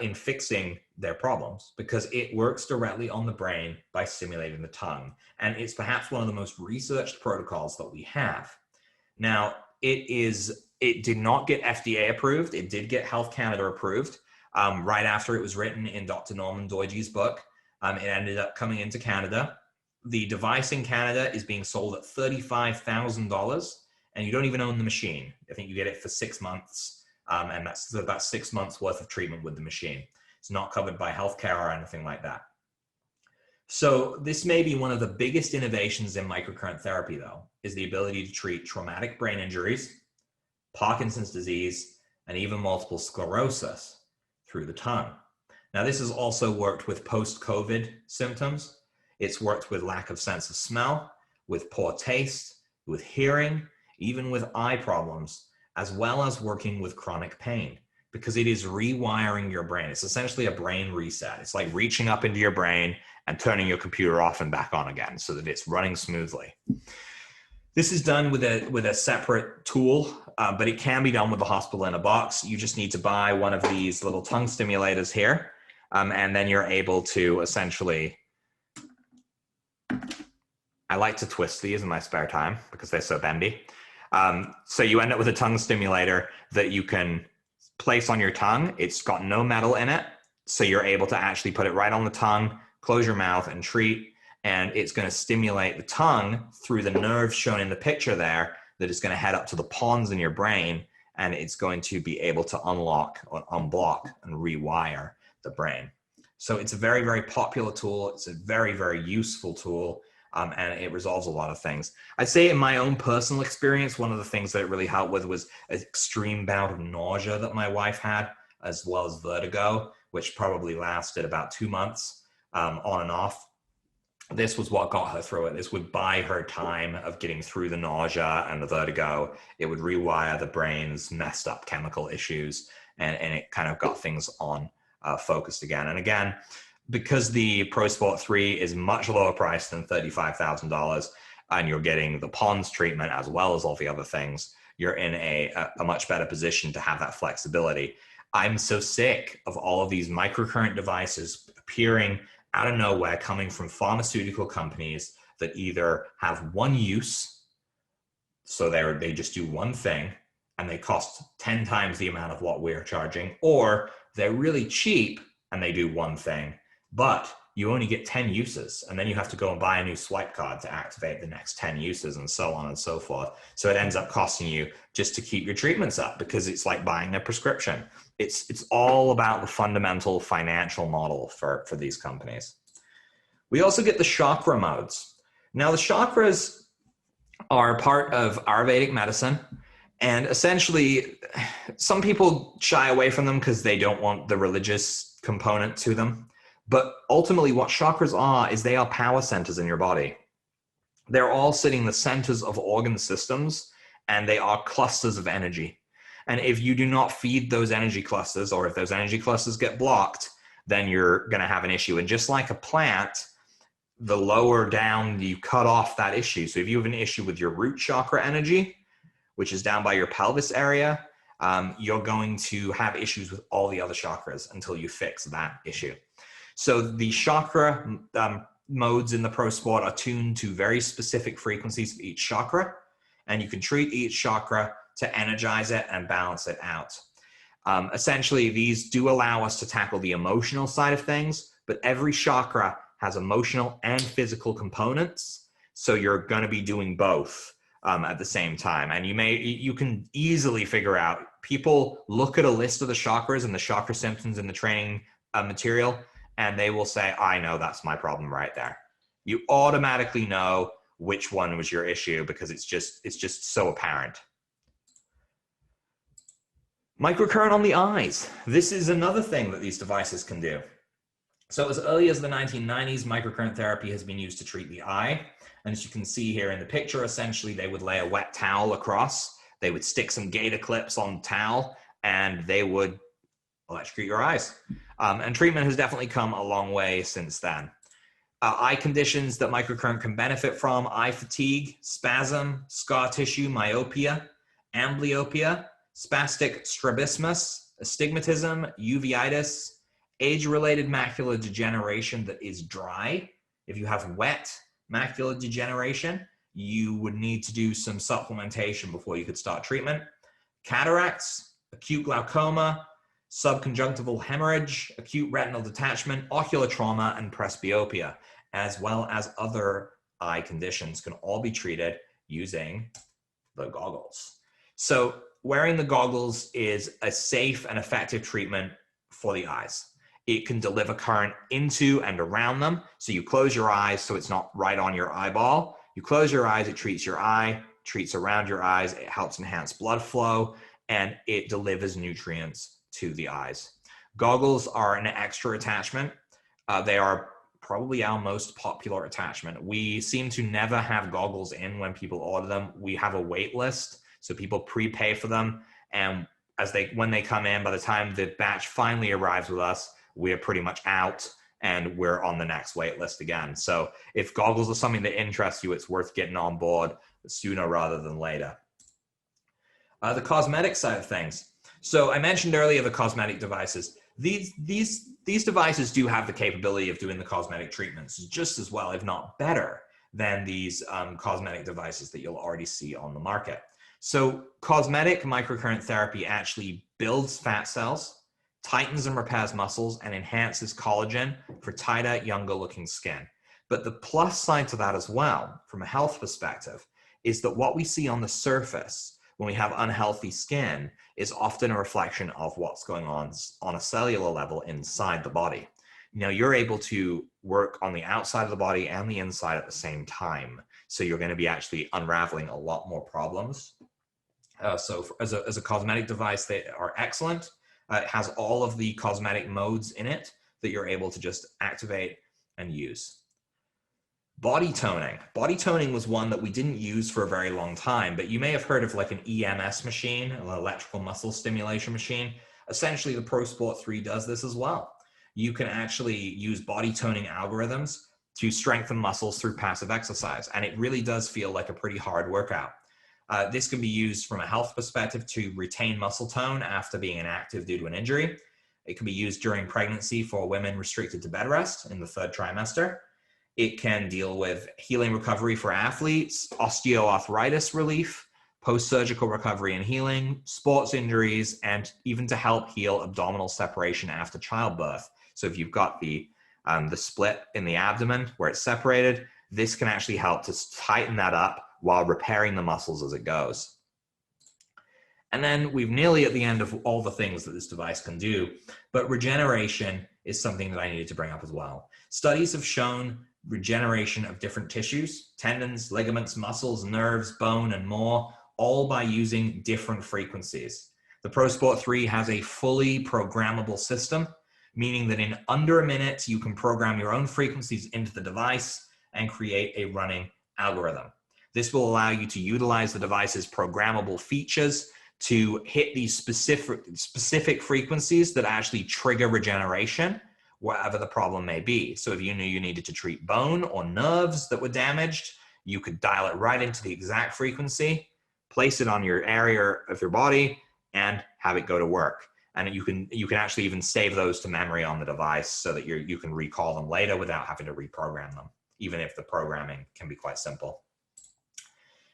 in fixing their problems, because it works directly on the brain by stimulating the tongue. And it's perhaps one of the most researched protocols that we have. Now, it did not get FDA approved. It did get Health Canada approved right after it was written in Dr. Norman Doidge's book. It ended up coming into Canada. The device in Canada is being sold at $35,000, and you don't even own the machine. I think you get it for 6 months, and that's about 6 months worth of treatment with the machine. It's not covered by healthcare or anything like that. So this may be one of the biggest innovations in microcurrent therapy, though, is the ability to treat traumatic brain injuries, Parkinson's disease, and even multiple sclerosis through the tongue. Now, this has also worked with post-COVID symptoms. It's worked with lack of sense of smell, with poor taste, with hearing, even with eye problems, as well as working with chronic pain, because it is rewiring your brain. It's essentially a brain reset. It's like reaching up into your brain and turning your computer off and back on again so that it's running smoothly. This is done with a separate tool, but it can be done with the hospital in a box. You just need to buy one of these little tongue stimulators here, and then you're able to essentially, I like to twist these in my spare time because they're so bendy. So you end up with a tongue stimulator that you can place on your tongue. It's got no metal in it, so you're able to actually put it right on the tongue, close your mouth and treat, and it's going to stimulate the tongue through the nerves shown in the picture there that is going to head up to the pons in your brain, and it's going to be able to unlock or unblock and rewire the brain. So it's a very, very popular tool. It's a very, very useful tool, and it resolves a lot of things. I'd say in my own personal experience, one of the things that it really helped with was an extreme bout of nausea that my wife had, as well as vertigo, which probably lasted about 2 months on and off. This was what got her through it. This would buy her time of getting through the nausea and the vertigo. It would rewire the brain's messed up chemical issues, and it kind of got things on focused again. And again, because the ProSport 3 is much lower priced than $35,000, and you're getting the PoNS treatment as well as all the other things, you're in a much better position to have that flexibility. I'm so sick of all of these microcurrent devices appearing out of nowhere, coming from pharmaceutical companies that either have one use, so they just do one thing, and they cost 10 times the amount of what we're charging, or they're really cheap and they do one thing, but you only get 10 uses, and then you have to go and buy a new swipe card to activate the next 10 uses, and so on and so forth. So it ends up costing you just to keep your treatments up, because it's like buying a prescription. It's all about the fundamental financial model for these companies. We also get the chakra modes. Now, the chakras are part of Ayurvedic medicine, and essentially some people shy away from them because they don't want the religious component to them. But ultimately what chakras are is they are power centers in your body. They're all sitting in the centers of organ systems, and they are clusters of energy. And if you do not feed those energy clusters, or if those energy clusters get blocked, then you're going to have an issue. And just like a plant, the lower down you cut off that issue. So if you have an issue with your root chakra energy, which is down by your pelvis area, you're going to have issues with all the other chakras until you fix that issue. So the chakra modes in the ProSport are tuned to very specific frequencies of each chakra, and you can treat each chakra to energize it and balance it out. Essentially, these do allow us to tackle the emotional side of things, but every chakra has emotional and physical components, so you're going to be doing both at the same time. And you can easily figure out, people look at a list of the chakras and the chakra symptoms in the training material, and they will say, I know that's my problem right there. You automatically know which one was your issue because it's just so apparent. Microcurrent on the eyes. This is another thing that these devices can do. So as early as the 1990s, microcurrent therapy has been used to treat the eye. And as you can see here in the picture, essentially they would lay a wet towel across, they would stick some gator clips on the towel, and they would electrocute your eyes. And treatment has definitely come a long way since then. Eye conditions that microcurrent can benefit from: eye fatigue, spasm, scar tissue, myopia, amblyopia, spastic strabismus, astigmatism, uveitis, age-related macular degeneration that is dry. If you have wet macular degeneration, you would need to do some supplementation before you could start treatment. Cataracts, acute glaucoma, subconjunctival hemorrhage, acute retinal detachment, ocular trauma, and presbyopia, as well as other eye conditions can all be treated using the goggles. So wearing the goggles is a safe and effective treatment for the eyes. It can deliver current into and around them. So you close your eyes so it's not right on your eyeball. You close your eyes, it treats your eye, treats around your eyes, it helps enhance blood flow, and it delivers nutrients to the eyes. Goggles are an extra attachment. They are probably our most popular attachment. We seem to never have goggles in when people order them. We have a wait list, so people prepay for them, and when they come in, by the time the batch finally arrives with us, we're pretty much out and we're on the next wait list again. So if goggles are something that interests you, it's worth getting on board sooner rather than later. The cosmetic side of things. So I mentioned earlier the cosmetic devices. These devices do have the capability of doing the cosmetic treatments just as well, if not better, than these cosmetic devices that you'll already see on the market. So cosmetic microcurrent therapy actually builds fat cells, tightens and repairs muscles, and enhances collagen for tighter, younger looking skin. But the plus side to that as well, from a health perspective, is that what we see on the surface when we have unhealthy skin is often a reflection of what's going on a cellular level inside the body. Now, you're able to work on the outside of the body and the inside at the same time. So you're going to be actually unraveling a lot more problems. As a cosmetic device, they are excellent. It has all of the cosmetic modes in it that you're able to just activate and use. Body toning. Body toning was one that we didn't use for a very long time, but you may have heard of like an EMS machine, an electrical muscle stimulation machine. Essentially, the Pro Sport 3 does this as well. You can actually use body toning algorithms to strengthen muscles through passive exercise, and it really does feel like a pretty hard workout. This can be used from a health perspective to retain muscle tone after being inactive due to an injury. It can be used during pregnancy for women restricted to bed rest in the 3rd trimester. It can deal with healing recovery for athletes, osteoarthritis relief, post-surgical recovery and healing, sports injuries, and even to help heal abdominal separation after childbirth. So if you've got the split in the abdomen where it's separated, this can actually help to tighten that up while repairing the muscles as it goes. And then we've nearly at the end of all the things that this device can do, but regeneration is something that I needed to bring up as well. Studies have shown regeneration of different tissues, tendons, ligaments, muscles, nerves, bone, and more, all by using different frequencies. The Pro Sport 3 has a fully programmable system, meaning that in under a minute, you can program your own frequencies into the device and create a running algorithm. This will allow you to utilize the device's programmable features to hit these specific frequencies that actually trigger regeneration wherever the problem may be. So if you knew you needed to treat bone or nerves that were damaged, you could dial it right into the exact frequency, place it on your area of your body, and have it go to work. And you can actually even save those to memory on the device so that you can recall them later without having to reprogram them, even if the programming can be quite simple.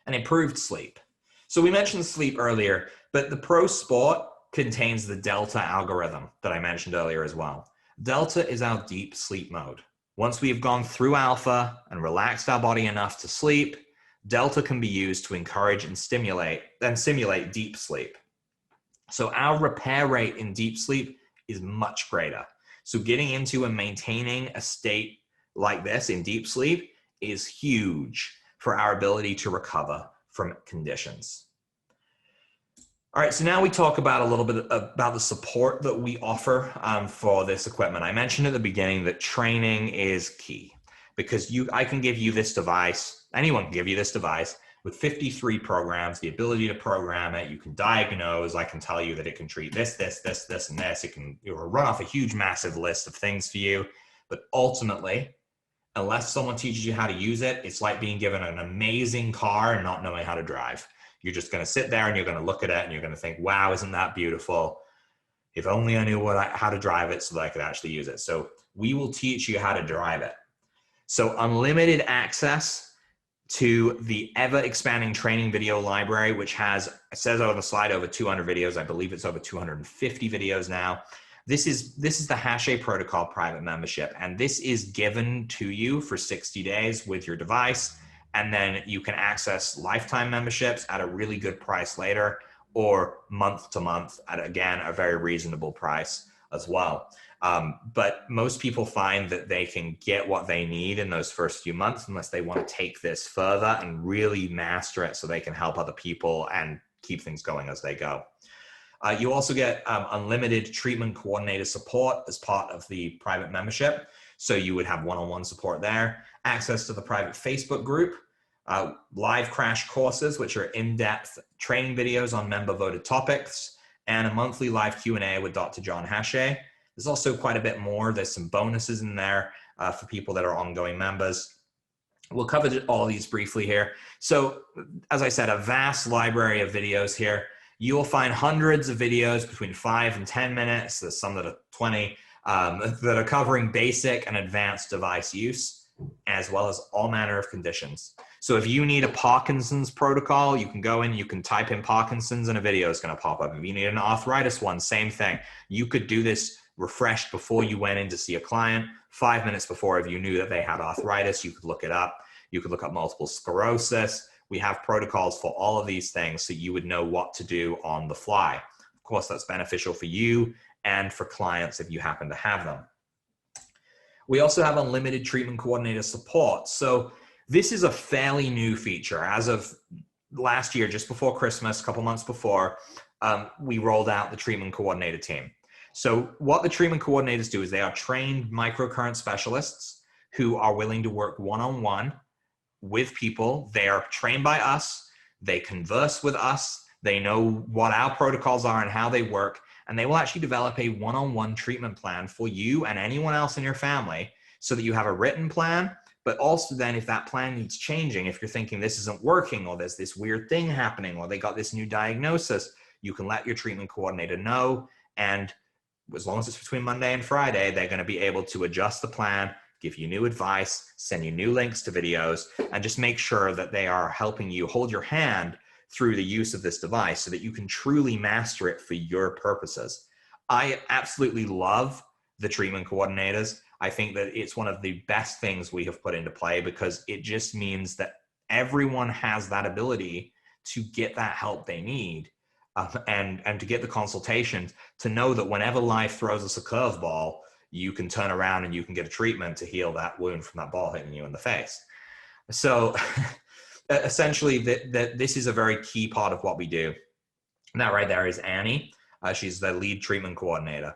And improved sleep. So we mentioned sleep earlier, but the Pro Sport contains the Delta algorithm that I mentioned earlier as well. Delta is our deep sleep mode. Once we have gone through alpha and relaxed our body enough to sleep, Delta can be used to encourage and simulate deep sleep. So our repair rate in deep sleep is much greater. So getting into and maintaining a state like this in deep sleep is huge for our ability to recover from conditions. All right, so now we talk about a little bit about the support that we offer for this equipment. I mentioned at the beginning that training is key because I can give you this device, anyone can give you this device with 53 programs, the ability to program it. You can diagnose, I can tell you that it can treat this, and this. It can run off a huge, massive list of things for you. But ultimately, unless someone teaches you how to use it, it's like being given an amazing car and not knowing how to drive. You're just going to sit there and you're going to look at it and you're going to think, wow, isn't that beautiful? If only I knew how to drive it so that I could actually use it. So we will teach you how to drive it. So unlimited access to the ever expanding training video library, which has, it says on the slide, over 200 videos. I believe it's over 250 videos now. This is the Haché Protocol private membership, and this is given to you for 60 days with your device, and then you can access lifetime memberships at a really good price later, or month to month at, again, a very reasonable price as well. But most people find that they can get what they need in those first few months unless they want to take this further and really master it so they can help other people and keep things going as they go. You also get unlimited treatment coordinator support as part of the private membership. So you would have one-on-one support there, access to the private Facebook group, live crash courses, which are in-depth training videos on member-voted topics, and a monthly live Q&A with Dr. John Haché. There's also quite a bit more. There's some bonuses in there for people that are ongoing members. We'll cover all these briefly here. So, as I said, a vast library of videos here. You'll find hundreds of videos between 5 and 10 minutes. There's some that are 20 that are covering basic and advanced device use, as well as all manner of conditions. So if you need a Parkinson's protocol, you can go in, you can type in Parkinson's and a video is going to pop up. If you need an arthritis one, same thing. You could do this refreshed before you went in to see a client, 5 minutes before. If you knew that they had arthritis, you could look it up. You could look up multiple sclerosis. We have protocols for all of these things so you would know what to do on the fly. Of course, that's beneficial for you and for clients if you happen to have them. We also have unlimited treatment coordinator support. So this is a fairly new feature. As of last year, just before Christmas, a couple months before, we rolled out the treatment coordinator team. So what the treatment coordinators do is they are trained microcurrent specialists who are willing to work one-on-one with people. They are trained by us. They converse with us. They know what our protocols are and how they work. And they will actually develop a one-on-one treatment plan for you and anyone else in your family so that you have a written plan. But also then if that plan needs changing, if you're thinking this isn't working or there's this weird thing happening or they got this new diagnosis, you can let your treatment coordinator know. And as long as it's between Monday and Friday, they're going to be able to adjust the plan, give you new advice, send you new links to videos, and just make sure that they are helping you hold your hand through the use of this device so that you can truly master it for your purposes. I absolutely love the treatment coordinators. I think that it's one of the best things we have put into play because it just means that everyone has that ability to get that help they need and to get the consultations, to know that whenever life throws us a curveball, you can turn around and you can get a treatment to heal that wound from that ball hitting you in the face. So essentially, this is a very key part of what we do. And that right there is Annie. She's the lead treatment coordinator.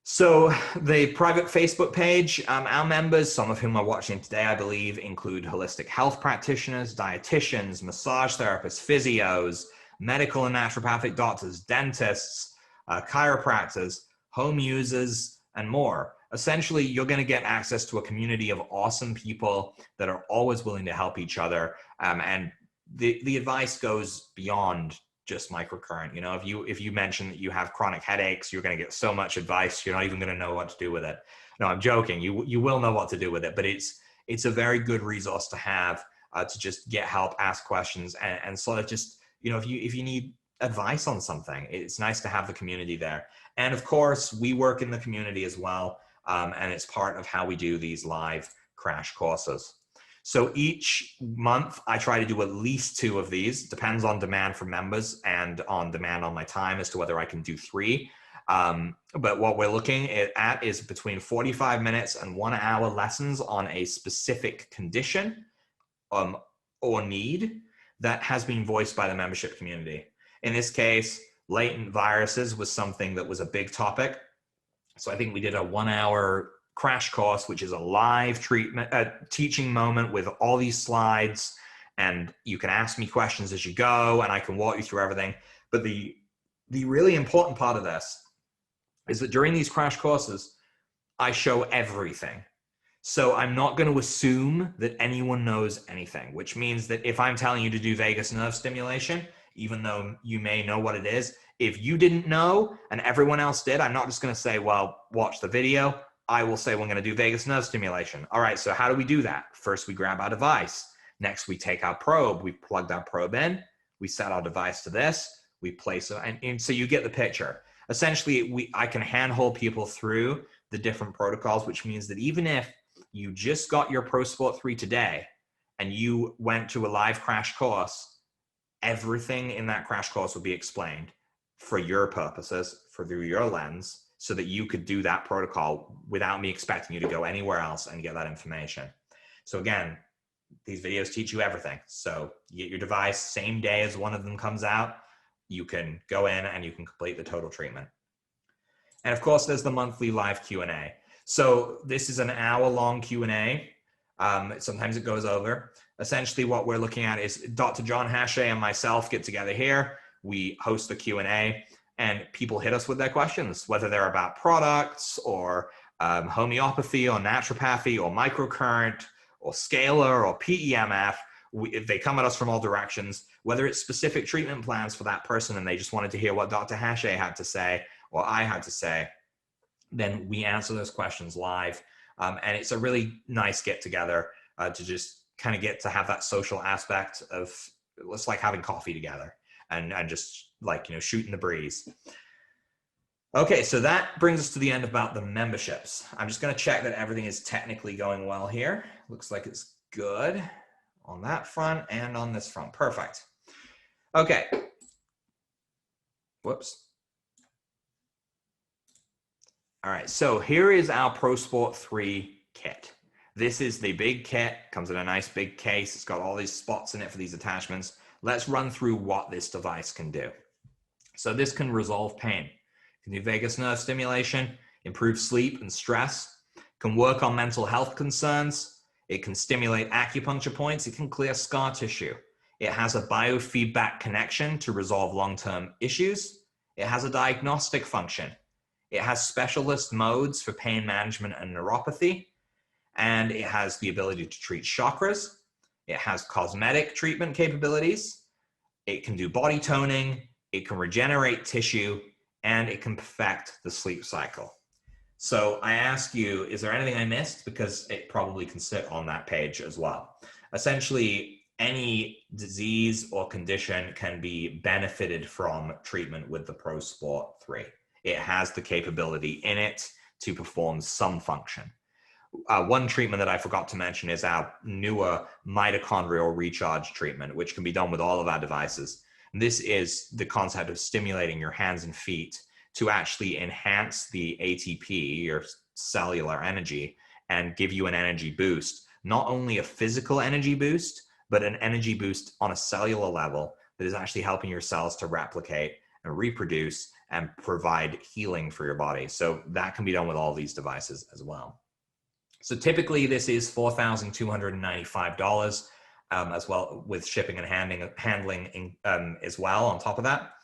So the private Facebook page, our members, some of whom are watching today, I believe, include holistic health practitioners, dietitians, massage therapists, physios, medical and naturopathic doctors, dentists, chiropractors, home users, and more. Essentially, you're going to get access to a community of awesome people that are always willing to help each other. And the advice goes beyond just microcurrent. You know, if you mention that you have chronic headaches, you're going to get so much advice, you're not even going to know what to do with it. No, I'm joking. You will know what to do with it, but it's a very good resource to have to just get help, ask questions, and sort of just, you know, if you need advice on something, it's nice to have the community there. And of course, we work in the community as well. And it's part of how we do these live crash courses. So each month I try to do at least 2 of these. Depends on demand from members and on demand on my time as to whether I can do 3. But what we're looking at is between 45 minutes and 1 hour lessons on a specific condition or need that has been voiced by the membership community. In this case, latent viruses was something that was a big topic. So I think we did a 1 hour crash course, which is a live teaching moment with all these slides, and you can ask me questions as you go and I can walk you through everything. But the really important part of this is that during these crash courses, I show everything. So I'm not going to assume that anyone knows anything, which means that if I'm telling you to do vagus nerve stimulation, even though you may know what it is, if you didn't know and everyone else did, I'm not just going to say, well, watch the video. I will say, we're going to do vagus nerve stimulation. All right, so how do we do that? First, we grab our device. Next, we take our probe, we plugged our probe in, we set our device to this, we place it, and so you get the picture. Essentially, I can handhold people through the different protocols, which means that even if you just got your Pro Sport 3 today and you went to a live crash course, everything in that crash course will be explained for your purposes, through your lens, so that you could do that protocol without me expecting you to go anywhere else and get that information. So again, these videos teach you everything. So you get your device same day as one of them comes out, you can go in and you can complete the total treatment. And of course, there's the monthly live Q&A. So this is an hour-long Q&A. Sometimes it goes over. Essentially, what we're looking at is Dr. John Haché and myself get together here. We host the Q&A, and people hit us with their questions, whether they're about products or homeopathy or naturopathy or microcurrent or scalar or PEMF. They come at us from all directions, whether it's specific treatment plans for that person and they just wanted to hear what Dr. Haché had to say or I had to say, then we answer those questions live. And it's a really nice get together to just kind of get to have that social aspect of, it's like having coffee together and just like, you know, shooting the breeze. Okay, so that brings us to the end about the memberships. I'm just going to check that everything is technically going well here. Looks like it's good on that front and on this front. Perfect. Okay. Whoops. All right, so here is our Pro Sport 3 kit. This is the big kit, comes in a nice big case. It's got all these spots in it for these attachments. Let's run through what this device can do. So this can resolve pain. It can do vagus nerve stimulation, improve sleep and stress, can work on mental health concerns. It can stimulate acupuncture points. It can clear scar tissue. It has a biofeedback connection to resolve long-term issues. It has a diagnostic function. It has specialist modes for pain management and neuropathy. And it has the ability to treat chakras. It has cosmetic treatment capabilities. It can do body toning. It can regenerate tissue. And it can perfect the sleep cycle. So I ask you, is there anything I missed? Because it probably can sit on that page as well. Essentially, any disease or condition can be benefited from treatment with the Pro Sport 3. It has the capability in it to perform some function. One treatment that I forgot to mention is our newer mitochondrial recharge treatment, which can be done with all of our devices. This is the concept of stimulating your hands and feet to actually enhance the ATP, your cellular energy, and give you an energy boost. Not only a physical energy boost, but an energy boost on a cellular level that is actually helping your cells to replicate and reproduce and provide healing for your body. So that can be done with all these devices as well. So typically this is $4,295 as well, with shipping and handling as well on top of that.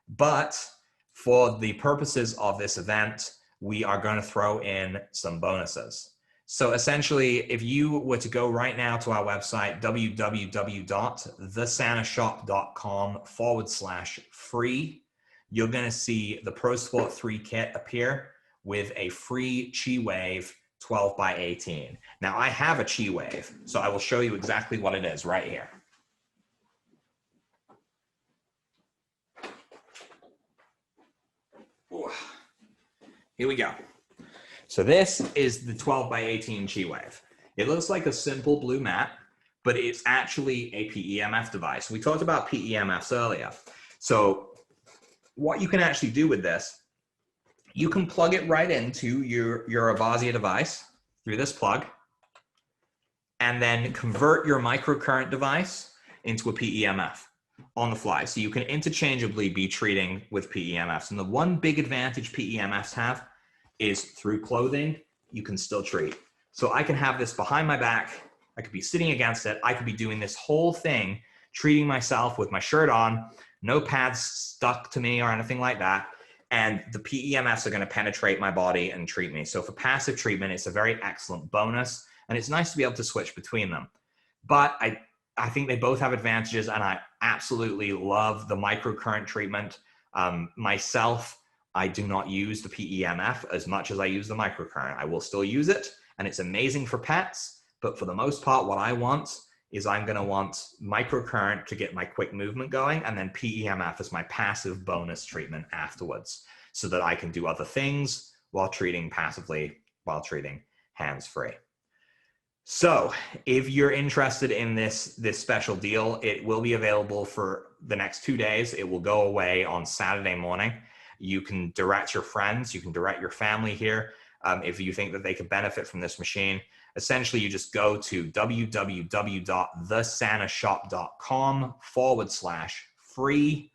But for the purposes of this event, we are going to throw in some bonuses. So essentially, if you were to go right now to our website, www.thesanashop.com/free, you're going to see the Pro Sport 3 kit appear with a free Chi Wave 12x18. Now I have a Chi Wave, so I will show you exactly what it is right here. Ooh. Here we go. So this is the 12x18 Chi Wave. It looks like a simple blue mat, but it's actually a PEMF device. We talked about PEMFs earlier. So what you can actually do with this, you can plug it right into your Avasia device through this plug, and then convert your microcurrent device into a PEMF on the fly. So you can interchangeably be treating with PEMFs. And the one big advantage PEMFs have is through clothing, you can still treat. So I can have this behind my back. I could be sitting against it. I could be doing this whole thing, treating myself with my shirt on, no pads stuck to me or anything like that. And the PEMFs are going to penetrate my body and treat me. So for passive treatment, it's a very excellent bonus. And it's nice to be able to switch between them. But I think they both have advantages, and I absolutely love the microcurrent treatment. Myself, I do not use the PEMF as much as I use the microcurrent. I will still use it, and it's amazing for pets. But for the most part, what I want is I'm going to want microcurrent to get my quick movement going, and then PEMF as my passive bonus treatment afterwards, so that I can do other things while treating passively, while treating hands-free. So if you're interested in this special deal, it will be available for the next 2 days. It will go away on Saturday morning. You can direct your friends, you can direct your family here if you think that they could benefit from this machine. Essentially, you just go to www.thesanashop.com/free,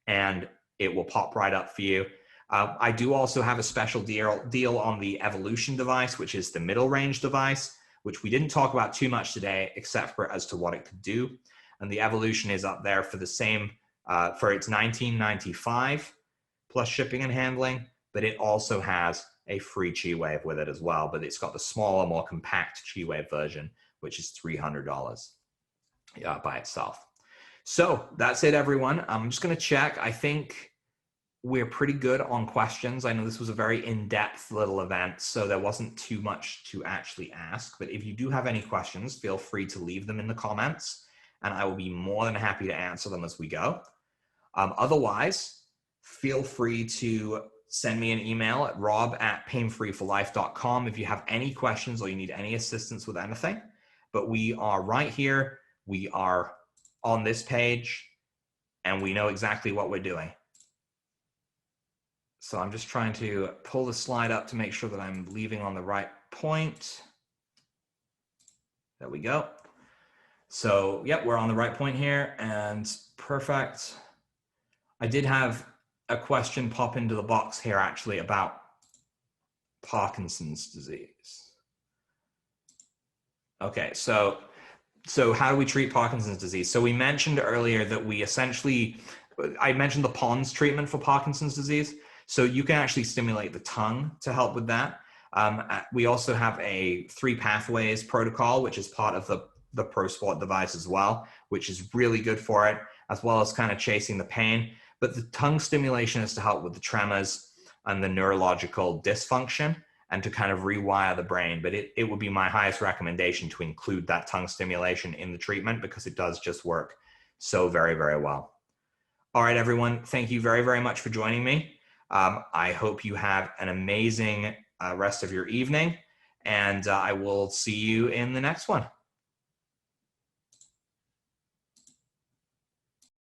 and it will pop right up for you. I do also have a special deal on the Evolution device, which is the middle range device, which we didn't talk about too much today, except for as to what it could do. And the Evolution is up there for the same, for its $19.95 plus shipping and handling, but it also has a free Chi Wave with it as well. But it's got the smaller, more compact Chi Wave version, which is $300 by itself. So that's it, everyone. I'm just gonna check. I think we're pretty good on questions. I know this was a very in-depth little event, so there wasn't too much to actually ask, but if you do have any questions, feel free to leave them in the comments, and I will be more than happy to answer them as we go. Otherwise, feel free to send me an email at rob@painfreeforlife.com if you have any questions or you need any assistance with anything. But we are right here. We are on this page, and we know exactly what we're doing. So I'm just trying to pull the slide up to make sure that I'm leaving on the right point. There we go. So, yep, we're on the right point here, and perfect. I did have a question pop into the box here actually about Parkinson's disease. Okay, so how do we treat Parkinson's disease? So we mentioned earlier that I mentioned the PoNS treatment for Parkinson's disease. So you can actually stimulate the tongue to help with that. We also have a 3 pathways protocol, which is part of the ProSport device as well, which is really good for it, as well as kind of chasing the pain. But the tongue stimulation is to help with the tremors and the neurological dysfunction and to kind of rewire the brain. But it would be my highest recommendation to include that tongue stimulation in the treatment, because it does just work so very, very well. All right, everyone, thank you very, very much for joining me. I hope you have an amazing rest of your evening, and I will see you in the next one.